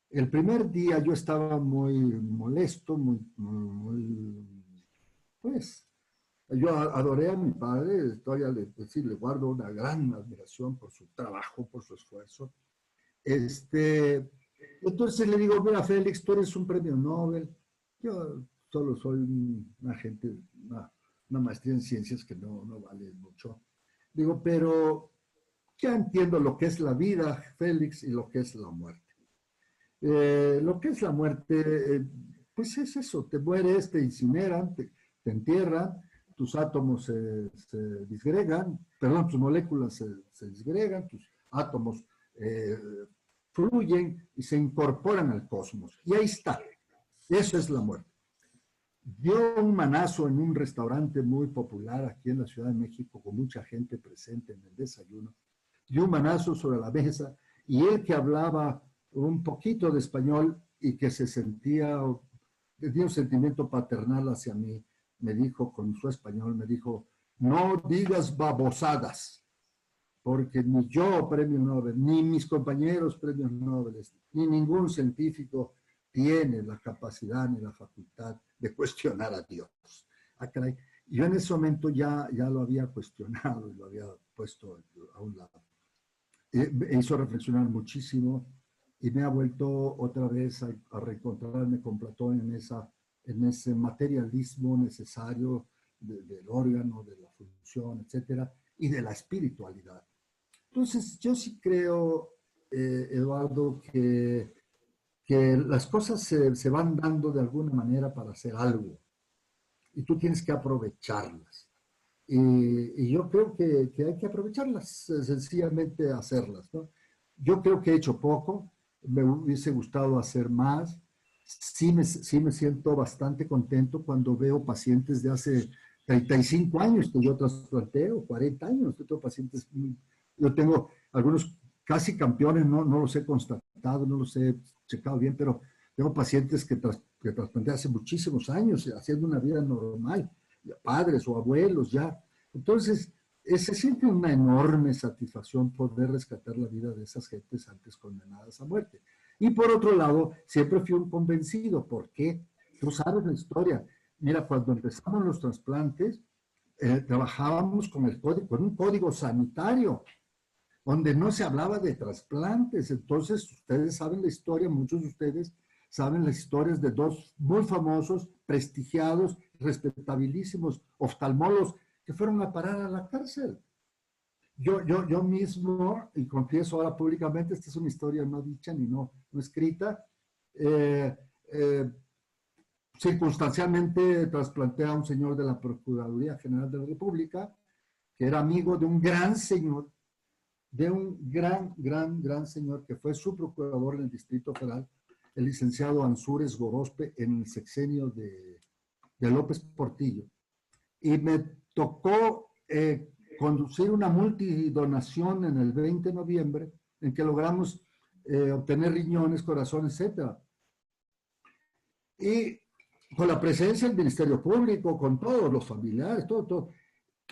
El primer día yo estaba muy molesto, pues, yo adoré a mi padre, todavía le guardo una gran admiración por su trabajo, por su esfuerzo. Entonces le digo: mira, Félix, tú eres un premio Nobel, yo solo soy un agente, una maestría en ciencias que no vale mucho. Digo, pero ya entiendo lo que es la vida, Félix, y lo que es la muerte. Lo que es la muerte, pues es eso: te mueres, te incineran, te entierran, tus átomos se disgregan, perdón, tus moléculas se disgregan, tus átomos fluyen y se incorporan al cosmos. Y ahí está. Eso es la muerte. Dio un manazo en un restaurante muy popular aquí en la Ciudad de México, con mucha gente presente en el desayuno. Dio un manazo sobre la mesa, y él, que hablaba un poquito de español y que tenía un sentimiento paternal hacia mí, me dijo con su español, me dijo: no digas babosadas, porque ni yo, premio Nobel, ni mis compañeros premios Nobel, ni ningún científico tiene la capacidad ni la facultad de cuestionar a Dios. Ah, caray. Yo en ese momento ya lo había cuestionado y lo había puesto a un lado. Me hizo reflexionar muchísimo y me ha vuelto otra vez a reencontrarme con Platón en ese materialismo necesario del órgano, de la función, etcétera, y de la espiritualidad. Entonces, yo sí creo, Eduardo, que las cosas se van dando de alguna manera para hacer algo, y tú tienes que aprovecharlas. Y yo creo que hay que aprovecharlas, sencillamente hacerlas, ¿no? Yo creo que he hecho poco, me hubiese gustado hacer más. Sí me siento bastante contento cuando veo pacientes de hace 35 años que yo trasplanté, o 40 años. Yo tengo pacientes, yo tengo algunos casi campeones, no los he constatado, no los he checado bien, pero tengo pacientes que trasplanté hace muchísimos años, haciendo una vida normal, padres o abuelos ya. Entonces, se siente una enorme satisfacción poder rescatar la vida de esas gentes antes condenadas a muerte. Y por otro lado, siempre fui un convencido. ¿Por qué? Tú sabes la historia. Mira, cuando empezamos los trasplantes, trabajábamos con un código sanitario, donde no se hablaba de trasplantes. Entonces, ustedes saben la historia, muchos de ustedes saben las historias de dos muy famosos, prestigiados, respetabilísimos oftalmólogos que fueron a parar a la cárcel. Yo mismo, y confieso ahora públicamente, esta es una historia no dicha ni no escrita, eh, eh, circunstancialmente trasplanté a un señor de la Procuraduría General de la República, que era amigo de un gran señor, de un gran señor que fue su procurador en el Distrito Federal, el licenciado Ansúrez Gorospe, en el sexenio de López Portillo. Y me tocó conducir una multidonación en el 20 de noviembre, en que logramos obtener riñones, corazones, etcétera. Y con la presencia del Ministerio Público, con todos los familiares, todo.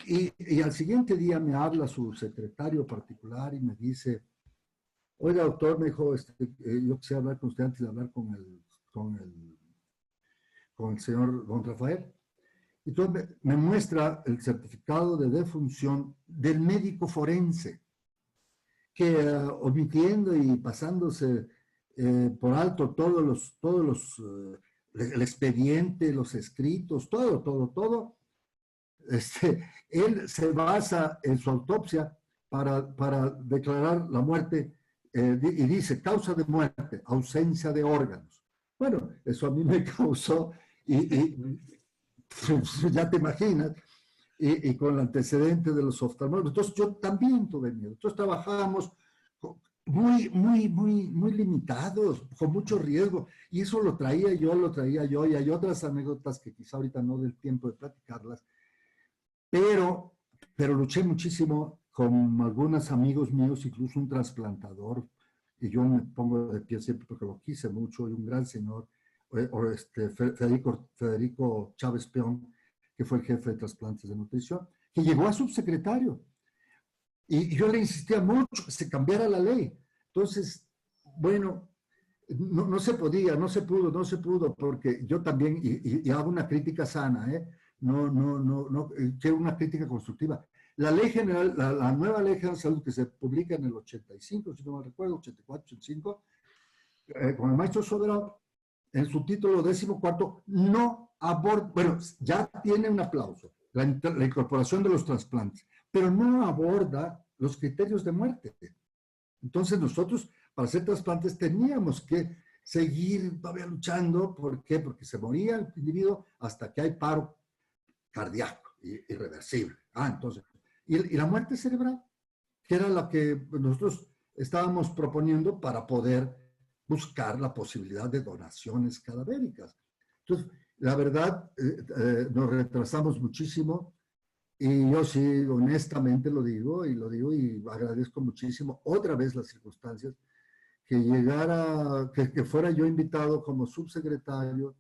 Y al siguiente día me habla su secretario particular y me dice, oiga, doctor, me dijo, yo quisiera hablar con usted antes de hablar con el señor don Rafael. Entonces me muestra el certificado de defunción del médico forense, que omitiendo y pasándose por alto el expediente, los escritos, todo, él se basa en su autopsia para declarar la muerte y dice, causa de muerte, ausencia de órganos. Bueno, eso a mí me causó, ya te imaginas, y con el antecedente de los oftalmólogos. Entonces yo también tuve miedo. Entonces trabajábamos muy limitados, con mucho riesgo, y eso lo traía yo, y hay otras anécdotas que quizá ahorita no del tiempo de platicarlas, pero luché muchísimo con algunos amigos míos, incluso un trasplantador, y yo me pongo de pie siempre porque lo quise mucho, y un gran señor, Federico Chávez Peón, que fue el jefe de trasplantes de nutrición, que llegó a subsecretario. Y yo le insistía mucho que se cambiara la ley. Entonces, bueno, no se podía, no se pudo, porque yo también, y hago una crítica sana, quiero una crítica constructiva. La ley general, la nueva ley general de salud que se publica en el 85, si no me recuerdo, 84, 85, con el maestro Soberano, en su título 14, no aborda, bueno, ya tiene un aplauso, la incorporación de los trasplantes, pero no aborda los criterios de muerte. Entonces nosotros, para hacer trasplantes, teníamos que seguir todavía luchando. ¿Por qué? Porque se moría el individuo hasta que hay paro cardíaco irreversible. Entonces, y la muerte cerebral, que era la que nosotros estábamos proponiendo para poder buscar la posibilidad de donaciones cadavéricas. Entonces, la verdad, nos retrasamos muchísimo, y yo sí, honestamente lo digo y agradezco muchísimo otra vez las circunstancias, que fuera yo invitado como subsecretario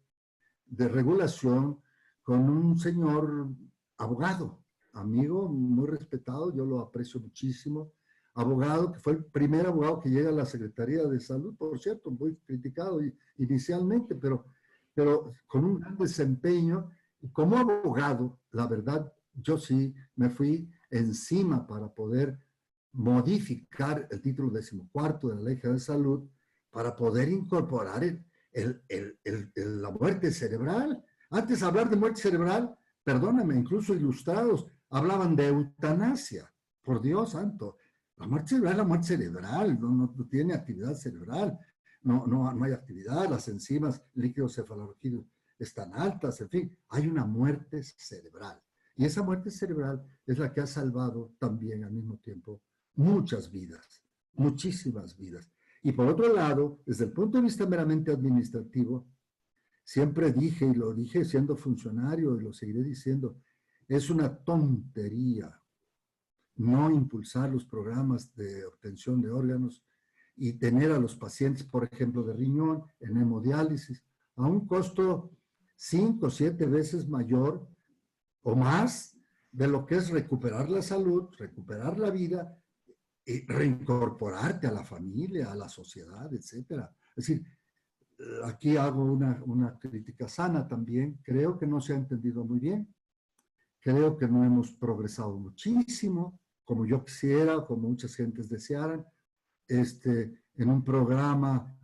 de regulación con un señor abogado, amigo, muy respetado, yo lo aprecio muchísimo, abogado, que fue el primer abogado que llega a la Secretaría de Salud, por cierto, muy criticado inicialmente, pero con un gran desempeño. Y como abogado, la verdad, yo sí me fui encima para poder modificar el título 14 de la Ley General de Salud para poder incorporar la muerte cerebral. Antes de hablar de muerte cerebral, perdóname, incluso ilustrados hablaban de eutanasia. Por Dios santo, la muerte cerebral es la muerte cerebral, no tiene actividad cerebral, no hay actividad, las enzimas líquidos cefalorraquídeos están altas, en fin, hay una muerte cerebral. Y esa muerte cerebral es la que ha salvado también al mismo tiempo muchas vidas, muchísimas vidas. Y por otro lado, desde el punto de vista meramente administrativo, siempre dije, y lo dije siendo funcionario, y lo seguiré diciendo, es una tontería no impulsar los programas de obtención de órganos y tener a los pacientes, por ejemplo, de riñón, en hemodiálisis, a un costo 5 o 7 veces mayor o más de lo que es recuperar la salud, recuperar la vida y reincorporarte a la familia, a la sociedad, etcétera. Es decir, aquí hago una crítica sana también. Creo que no se ha entendido muy bien. Creo que no hemos progresado muchísimo, como yo quisiera, como muchas gentes desearan, en un programa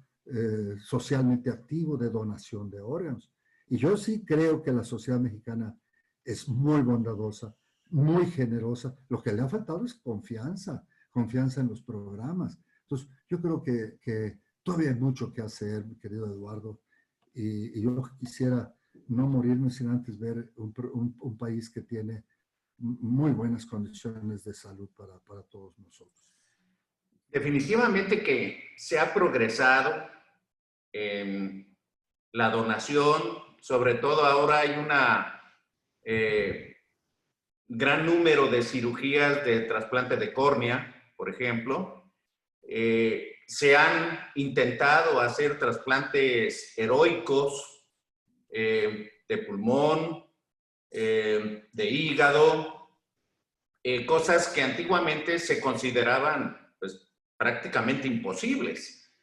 socialmente activo de donación de órganos. Y yo sí creo que la sociedad mexicana es muy bondadosa, muy generosa. Lo que le ha faltado es confianza, confianza en los programas. Entonces, yo creo que todavía hay mucho que hacer, mi querido Eduardo, y yo quisiera no morirme sin antes ver un país que tiene muy buenas condiciones de salud para todos nosotros. Definitivamente que se ha progresado en la donación, sobre todo ahora hay una gran número de cirugías de trasplante de córnea, por ejemplo. Se han intentado hacer trasplantes heroicos de pulmón, de hígado, cosas que antiguamente se consideraban pues, prácticamente imposibles.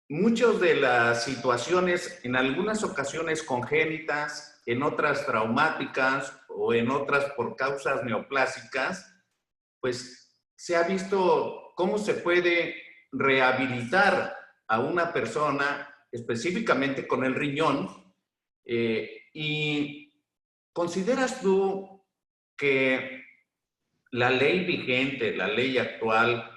Muchas de las situaciones, en algunas ocasiones congénitas, en otras traumáticas o en otras por causas neoplásicas, pues se ha visto cómo se puede rehabilitar a una persona específicamente con el riñón. ¿Y consideras tú que la ley vigente, la ley actual,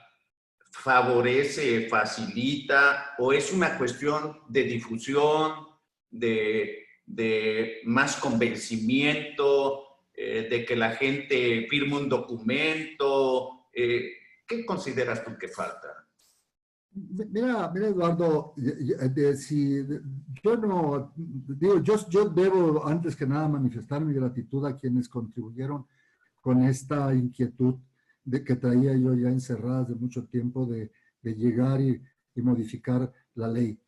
favorece, facilita, o es una cuestión de difusión, de más convencimiento, de que la gente firme un documento? ¿Qué consideras tú que falta? Mira, Eduardo, yo no, digo, yo debo antes que nada manifestar mi gratitud a quienes contribuyeron con esta inquietud de que traía yo ya encerrada hace mucho tiempo de llegar y modificar la ley.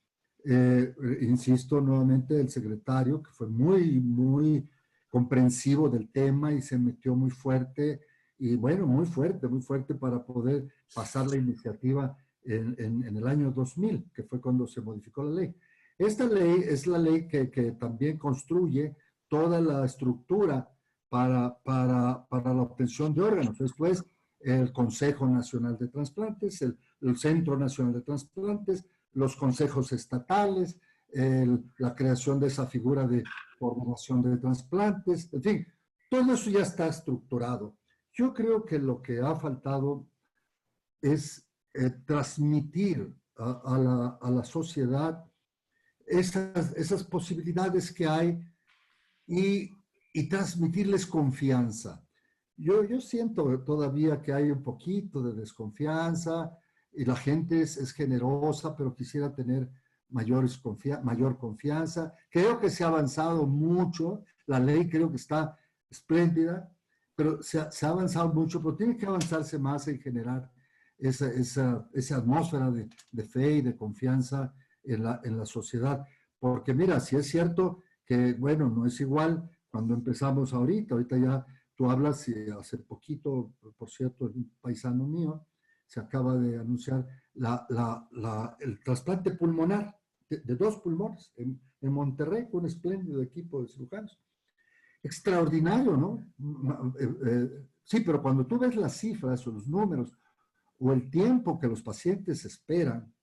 Insisto nuevamente, el secretario, que fue muy comprensivo del tema y se metió muy fuerte, y bueno, muy fuerte para poder pasar la iniciativa en el año 2000, que fue cuando se modificó la ley. Esta ley es la ley que también construye toda la estructura para la obtención de órganos. Esto es el Consejo Nacional de Trasplantes, el Centro Nacional de Trasplantes, los consejos estatales, la creación de esa figura de coordinación de trasplantes, en fin, todo eso ya está estructurado. Yo creo que lo que ha faltado es transmitir a la sociedad esas posibilidades que hay y transmitirles confianza. Yo siento todavía que hay un poquito de desconfianza y la gente es generosa, pero quisiera tener mayor confianza. Creo que se ha avanzado mucho, la ley creo que está espléndida, pero se ha avanzado mucho, pero tiene que avanzarse más en generar esa atmósfera de fe y de confianza en la sociedad. Porque mira, si es cierto que, bueno, no es igual cuando empezamos ahorita ya tú hablas, y hace poquito, por cierto, un paisano mío, se acaba de anunciar el trasplante pulmonar de 2 pulmones en Monterrey, con un espléndido equipo de cirujanos. Extraordinario, ¿no? Sí, pero cuando tú ves las cifras o los números o el tiempo que los pacientes esperan,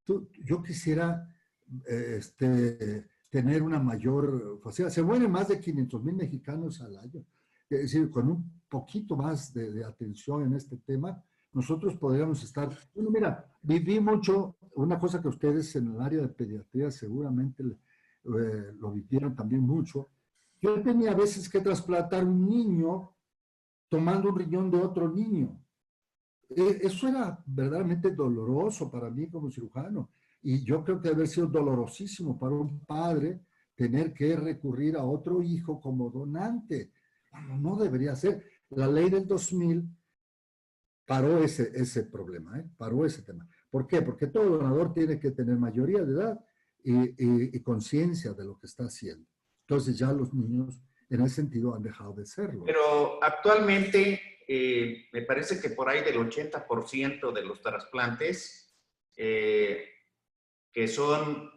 yo quisiera tener una mayor facilidad. Se mueren más de 500,000 mexicanos al año. Es decir, con un poquito más de atención en este tema, nosotros podríamos estar... Bueno, mira, viví mucho, una cosa que ustedes en el área de pediatría seguramente lo vivieron también mucho. Yo tenía a veces que trasplantar un niño tomando un riñón de otro niño. Eso era verdaderamente doloroso para mí como cirujano. Y yo creo que debe haber sido dolorosísimo para un padre tener que recurrir a otro hijo como donante. No debería ser. La ley del 2000 paró ese problema, paró ese tema. ¿Por qué? Porque todo donador tiene que tener mayoría de edad y conciencia de lo que está haciendo. Entonces ya los niños en ese sentido han dejado de serlo. Pero actualmente me parece que por ahí del 80% de los trasplantes que son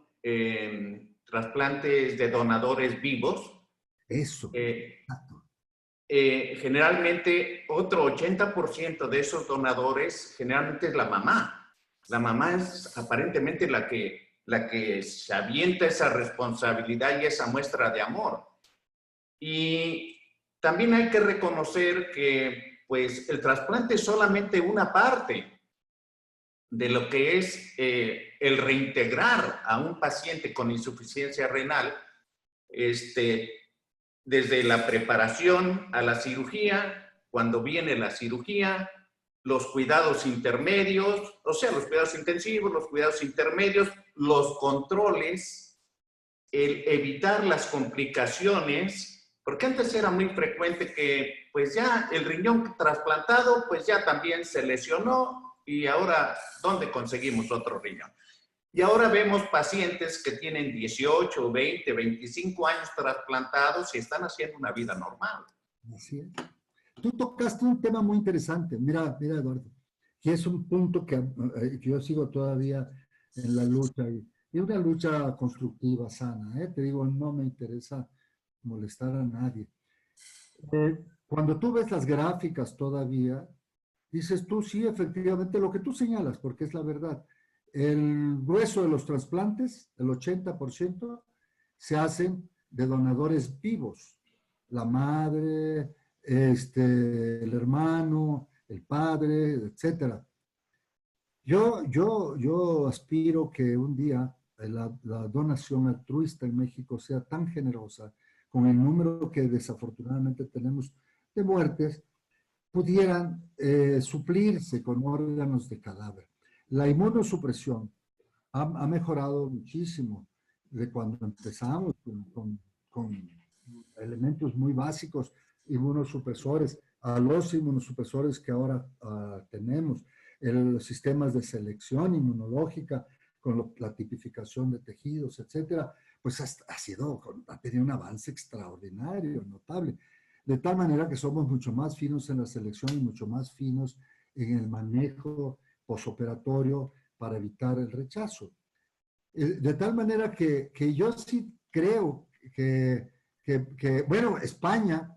trasplantes de donadores vivos. Eso. Generalmente otro 80% de esos donadores generalmente es la mamá. La mamá es aparentemente la que se avienta esa responsabilidad y esa muestra de amor. Y también hay que reconocer que pues, el trasplante es solamente una parte de lo que es el reintegrar a un paciente con insuficiencia renal, desde la preparación a la cirugía, cuando viene la cirugía, los cuidados intermedios, o sea, los cuidados intensivos, los cuidados intermedios, los controles, el evitar las complicaciones, porque antes era muy frecuente que pues ya el riñón trasplantado pues ya también se lesionó y ahora ¿dónde conseguimos otro riñón? Y ahora vemos pacientes que tienen 18, 20, 25 años trasplantados y están haciendo una vida normal. Así es. Tú tocaste un tema muy interesante. Mira, mira, Eduardo, que es un punto que yo sigo todavía en la lucha y una lucha constructiva, sana. Te digo, no me interesa molestar a nadie. Cuando tú ves las gráficas todavía, dices tú, sí, efectivamente, lo que tú señalas, porque es la verdad. El grueso de los trasplantes, el 80%, se hacen de donadores vivos. La madre, el hermano, el padre, etcétera. Yo aspiro que un día la donación altruista en México sea tan generosa, con el número que desafortunadamente tenemos de muertes, pudieran suplirse con órganos de cadáver. La inmunosupresión ha mejorado muchísimo de cuando empezamos con elementos muy básicos, inmunosupresores, a los inmunosupresores que ahora tenemos, los sistemas de selección inmunológica, con la tipificación de tejidos, etcétera, pues ha tenido un avance extraordinario, notable. De tal manera que somos mucho más finos en la selección y mucho más finos en el manejo posoperatorio para evitar el rechazo. De tal manera que yo sí creo bueno, España,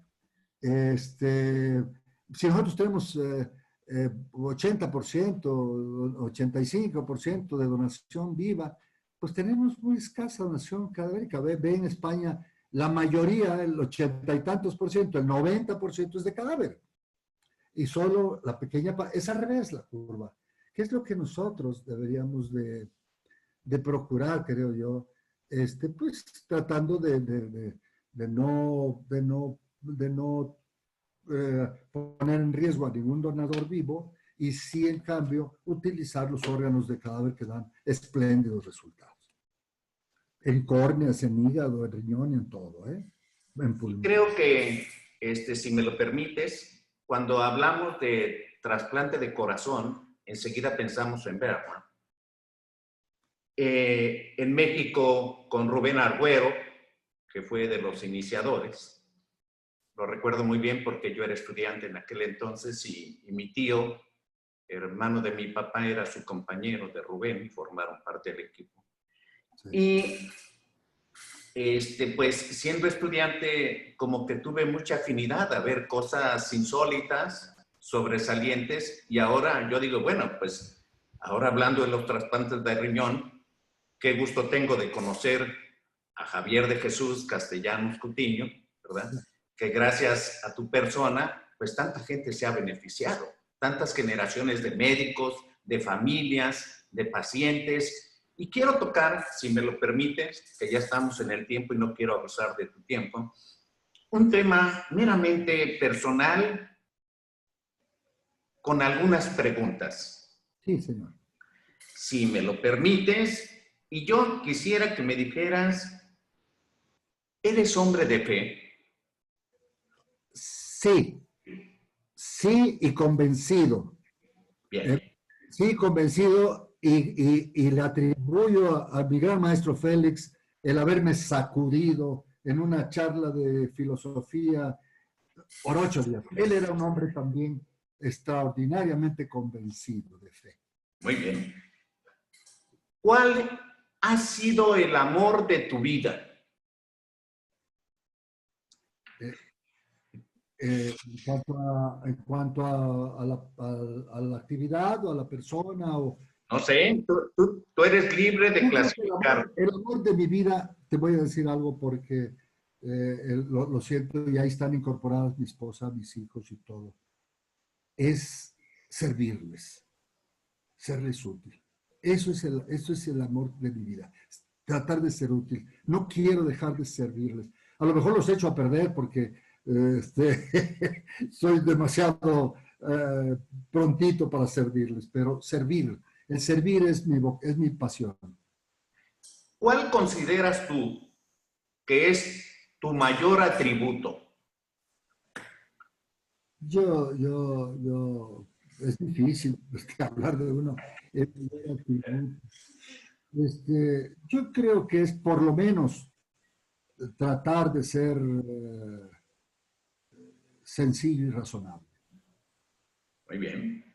si nosotros tenemos 80%, 85% de donación viva, pues tenemos muy escasa donación cadavérica. Ve en España, la mayoría, el 80 y tantos por ciento, el 90% es de cadáver. Y solo la pequeña, es al revés la curva. ¿Qué es lo que nosotros deberíamos de procurar, creo yo? Pues tratando de no poner en riesgo a ningún donador vivo y sí, en cambio, utilizar los órganos de cadáver que dan espléndidos resultados. En córneas, en hígado, en riñón y en todo, en pulmón. Creo que, si me lo permites, cuando hablamos de trasplante de corazón, enseguida pensamos en Bergman. En México, con Rubén Argüero, que fue de los iniciadores, lo recuerdo muy bien porque yo era estudiante en aquel entonces y mi tío, hermano de mi papá, era su compañero de Rubén y formaron parte del equipo. Sí. Y pues siendo estudiante como que tuve mucha afinidad a ver cosas insólitas, sobresalientes, y ahora yo digo, bueno, pues ahora hablando de los trasplantes de riñón, qué gusto tengo de conocer a Javier de Jesús Castellanos Cutiño, ¿verdad? Que gracias a tu persona, pues tanta gente se ha beneficiado, tantas generaciones de médicos, de familias, de pacientes. Y quiero tocar, si me lo permites, que ya estamos en el tiempo y no quiero abusar de tu tiempo, un tema meramente personal con algunas preguntas. Sí, señor. Si me lo permites, y yo quisiera que me dijeras, ¿eres hombre de fe? Sí, sí y convencido. Bien. Sí, convencido y le atribuyo a mi gran maestro Félix el haberme sacudido en una charla de filosofía por 8 días. Él era un hombre también extraordinariamente convencido de fe. Muy bien. ¿Cuál ha sido el amor de tu vida? En cuanto a la actividad o a la persona o... No sé, tú eres libre de clasificar. El amor de mi vida, te voy a decir algo porque lo siento, y ahí están incorporadas mi esposa, mis hijos y todo. Es servirles, serles útil. Eso es el amor de mi vida, tratar de ser útil. No quiero dejar de servirles. A lo mejor los echo a perder porque soy demasiado prontito para servirles, pero el servir es mi pasión. ¿Cuál consideras tú que es tu mayor atributo? Es difícil hablar de uno. Yo creo que es por lo menos tratar de ser sencillo y razonable. Muy bien.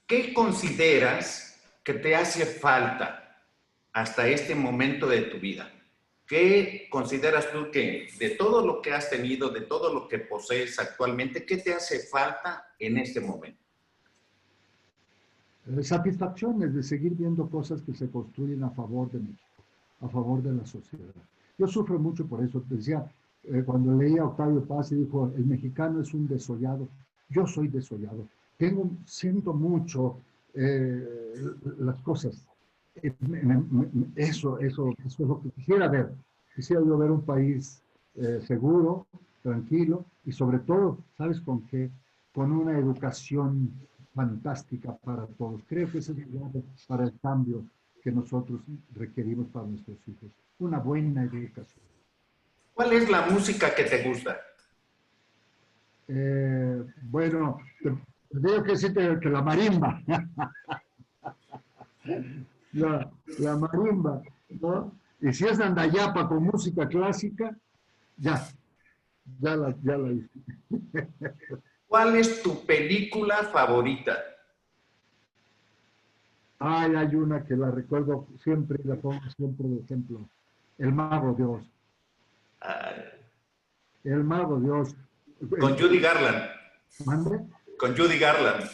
¿Qué consideras que te hace falta hasta este momento de tu vida? ¿Qué consideras tú que de todo lo que has tenido, de todo lo que posees actualmente, qué te hace falta en este momento? Satisfacciones de seguir viendo cosas que se construyen a favor de México, a favor de la sociedad. Yo sufro mucho por eso. Te decía, cuando leía a Octavio Paz y dijo, el mexicano es un desollado. Yo soy desollado. Siento mucho las cosas. Eso es lo que quisiera ver. Quisiera yo ver un país seguro, tranquilo y sobre todo, ¿sabes con qué? Con una educación fantástica para todos. Creo que ese es el grado para el cambio que nosotros requerimos para nuestros hijos. Una buena educación. ¿Cuál es la música que te gusta? Bueno, tengo que decirte que la marimba. La marimba, ¿no? Y si es andayapa con música clásica, ya la hice. ¿Cuál es tu película favorita? Ay, hay una que la recuerdo siempre y la pongo siempre de ejemplo. El Mago de Oz. El Mago de Oz. Con Judy Garland. ¿Mande? Con Judy Garland.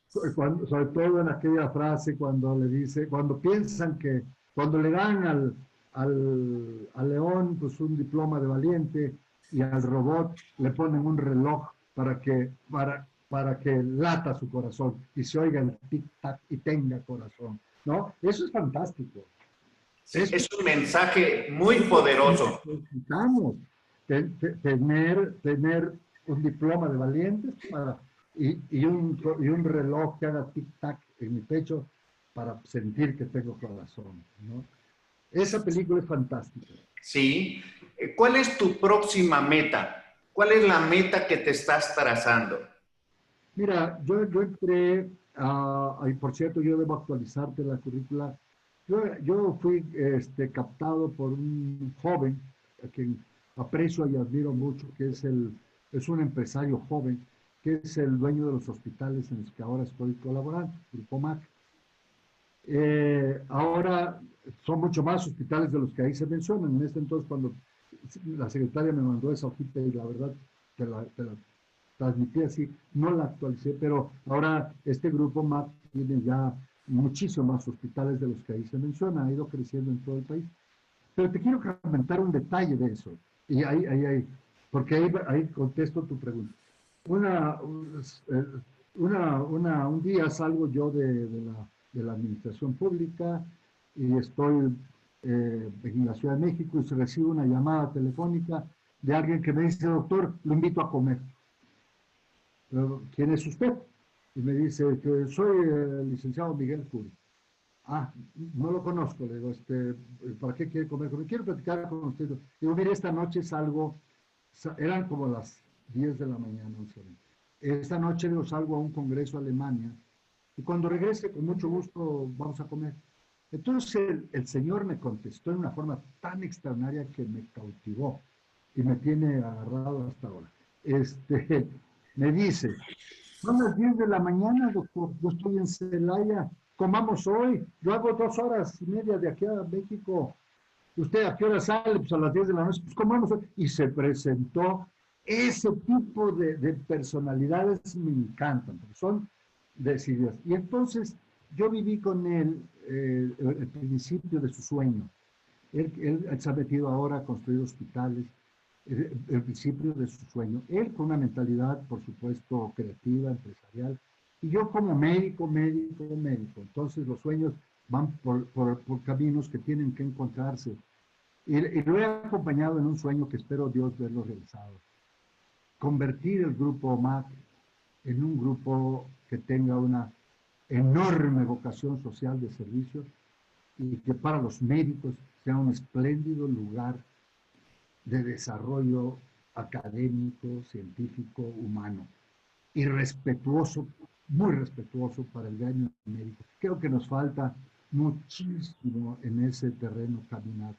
Sobre todo en aquella frase cuando le dice, cuando piensan que, cuando le dan al león pues un diploma de valiente y al robot le ponen un reloj para que lata su corazón y se oiga el tic-tac y tenga corazón, ¿no? Eso es fantástico. Sí, es un mensaje muy poderoso. Necesitamos tener un diploma de valientes y un reloj que haga tic-tac en mi pecho para sentir que tengo corazón, ¿no? Esa película es fantástica. Sí. ¿Cuál es tu próxima meta? ¿Cuál es la meta que te estás trazando? Mira, yo entré, y por cierto, yo debo actualizarte la currícula. Yo fui captado por un joven a quien aprecio y admiro mucho, que es un empresario joven, que es el dueño de los hospitales en los que ahora estoy colaborando, Grupo MAC. Ahora son mucho más hospitales de los que ahí se mencionan. En este entonces, cuando la secretaria me mandó esa hojita y la verdad te la transmití así, no la actualicé, pero ahora este grupo MAP tiene ya muchísimos más hospitales de los que ahí se menciona, ha ido creciendo en todo el país. Pero te quiero comentar un detalle de eso, y porque ahí contesto tu pregunta. Un día salgo yo de la administración pública y estoy en la Ciudad de México y se recibe una llamada telefónica de alguien que me dice, doctor, lo invito a comer. ¿Quién es usted? Y me dice que soy el licenciado Miguel Curi. Ah, no lo conozco. Le digo, ¿para qué quiere comer conmigo? Quiero platicar con usted. Digo, mire, esta noche salgo, eran como las 10 de la mañana, 11. Esta noche digo, salgo a un congreso a Alemania y cuando regrese, con mucho gusto, vamos a comer. Entonces el señor me contestó de una forma tan extraordinaria que me cautivó y me tiene agarrado hasta ahora. Me dice, son las 10 de la mañana, doctor, yo estoy en Celaya, comamos hoy, yo hago 2 horas y media de aquí a México, ¿usted a qué hora sale? Pues a las 10 de la noche, pues comamos hoy. Y se presentó ese tipo de personalidades, me encantan, porque son decididas. Y entonces yo viví con él el principio de su sueño. Él se ha metido ahora a construir hospitales, el principio de su sueño. Él con una mentalidad, por supuesto, creativa, empresarial, y yo como médico. Entonces los sueños van por caminos que tienen que encontrarse. Y lo he acompañado en un sueño que espero Dios verlo realizado. Convertir el grupo OMAC en un grupo que tenga una enorme vocación social de servicios y que para los médicos sea un espléndido lugar de desarrollo académico, científico, humano y respetuoso, muy respetuoso para el gremio médico. Creo que nos falta muchísimo en ese terreno caminar.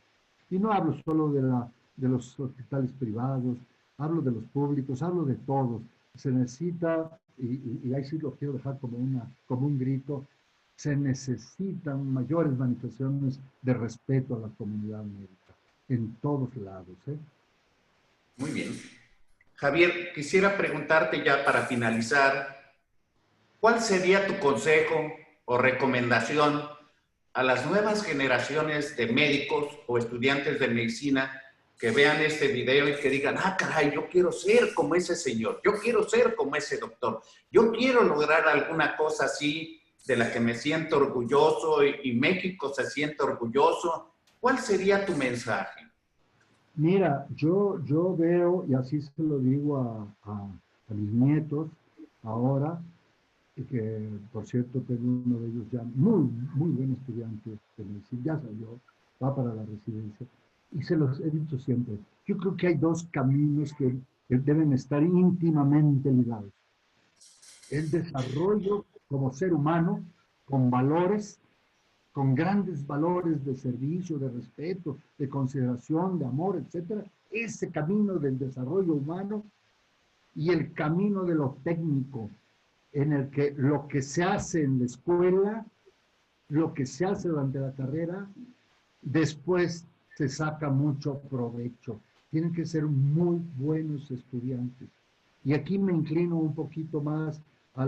Y no hablo solo de los hospitales privados, hablo de los públicos, hablo de todos. Se necesita, y ahí sí lo quiero dejar como un grito, se necesitan mayores manifestaciones de respeto a la comunidad médica, en todos lados. Muy bien. Javier, quisiera preguntarte ya para finalizar, ¿cuál sería tu consejo o recomendación a las nuevas generaciones de médicos o estudiantes de medicina que vean este video y que digan, ah, caray, yo quiero ser como ese señor, yo quiero ser como ese doctor, yo quiero lograr alguna cosa así de la que me siento orgulloso y México se siente orgulloso? ¿Cuál sería tu mensaje? Mira, yo veo, y así se lo digo a mis nietos ahora, y que por cierto tengo uno de ellos ya muy buen estudiante de medicina, ya salió, va para la residencia, y se los he dicho siempre, yo creo que hay dos caminos que deben estar íntimamente ligados. El desarrollo como ser humano, con valores, con grandes valores de servicio, de respeto, de consideración, de amor, etcétera, ese camino del desarrollo humano y el camino de lo técnico, en el que lo que se hace en la escuela, lo que se hace durante la carrera, después se saca mucho provecho. Tienen que ser muy buenos estudiantes. Y aquí me inclino un poquito más a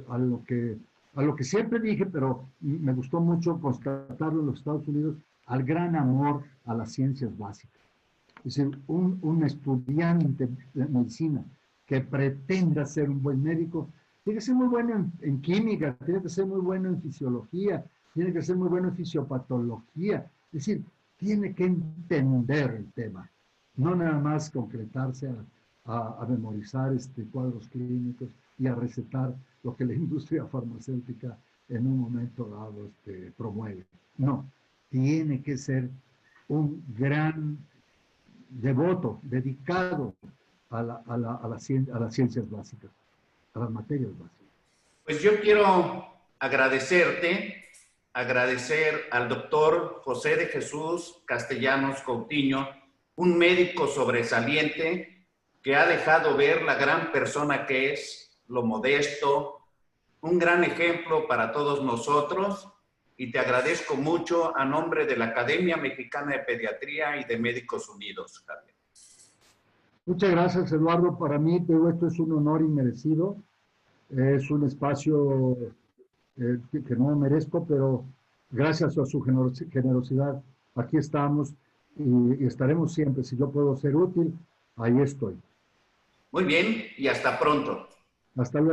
lo que siempre dije, pero me gustó mucho constatarlo en los Estados Unidos, al gran amor a las ciencias básicas. Es decir, un estudiante de medicina que pretenda ser un buen médico, tiene que ser muy bueno en química, tiene que ser muy bueno en fisiología, tiene que ser muy bueno en fisiopatología. Es decir, tiene que entender el tema, no nada más concretarse a memorizar cuadros clínicos y a recetar lo que la industria farmacéutica en un momento dado promueve. No, tiene que ser un gran devoto, dedicado a las ciencias básicas, a las materias básicas. Pues yo quiero agradecerte, agradecer al doctor José de Jesús Castellanos Coutinho, un médico sobresaliente que ha dejado ver la gran persona que es, lo modesto, un gran ejemplo para todos nosotros, y te agradezco mucho a nombre de la Academia Mexicana de Pediatría y de Médicos Unidos, Javier. Muchas gracias, Eduardo. Para mí, esto es un honor inmerecido. Es un espacio que no merezco, pero gracias a su generosidad, aquí estamos y estaremos siempre. Si yo puedo ser útil, ahí estoy. Muy bien, y hasta pronto. Hasta luego.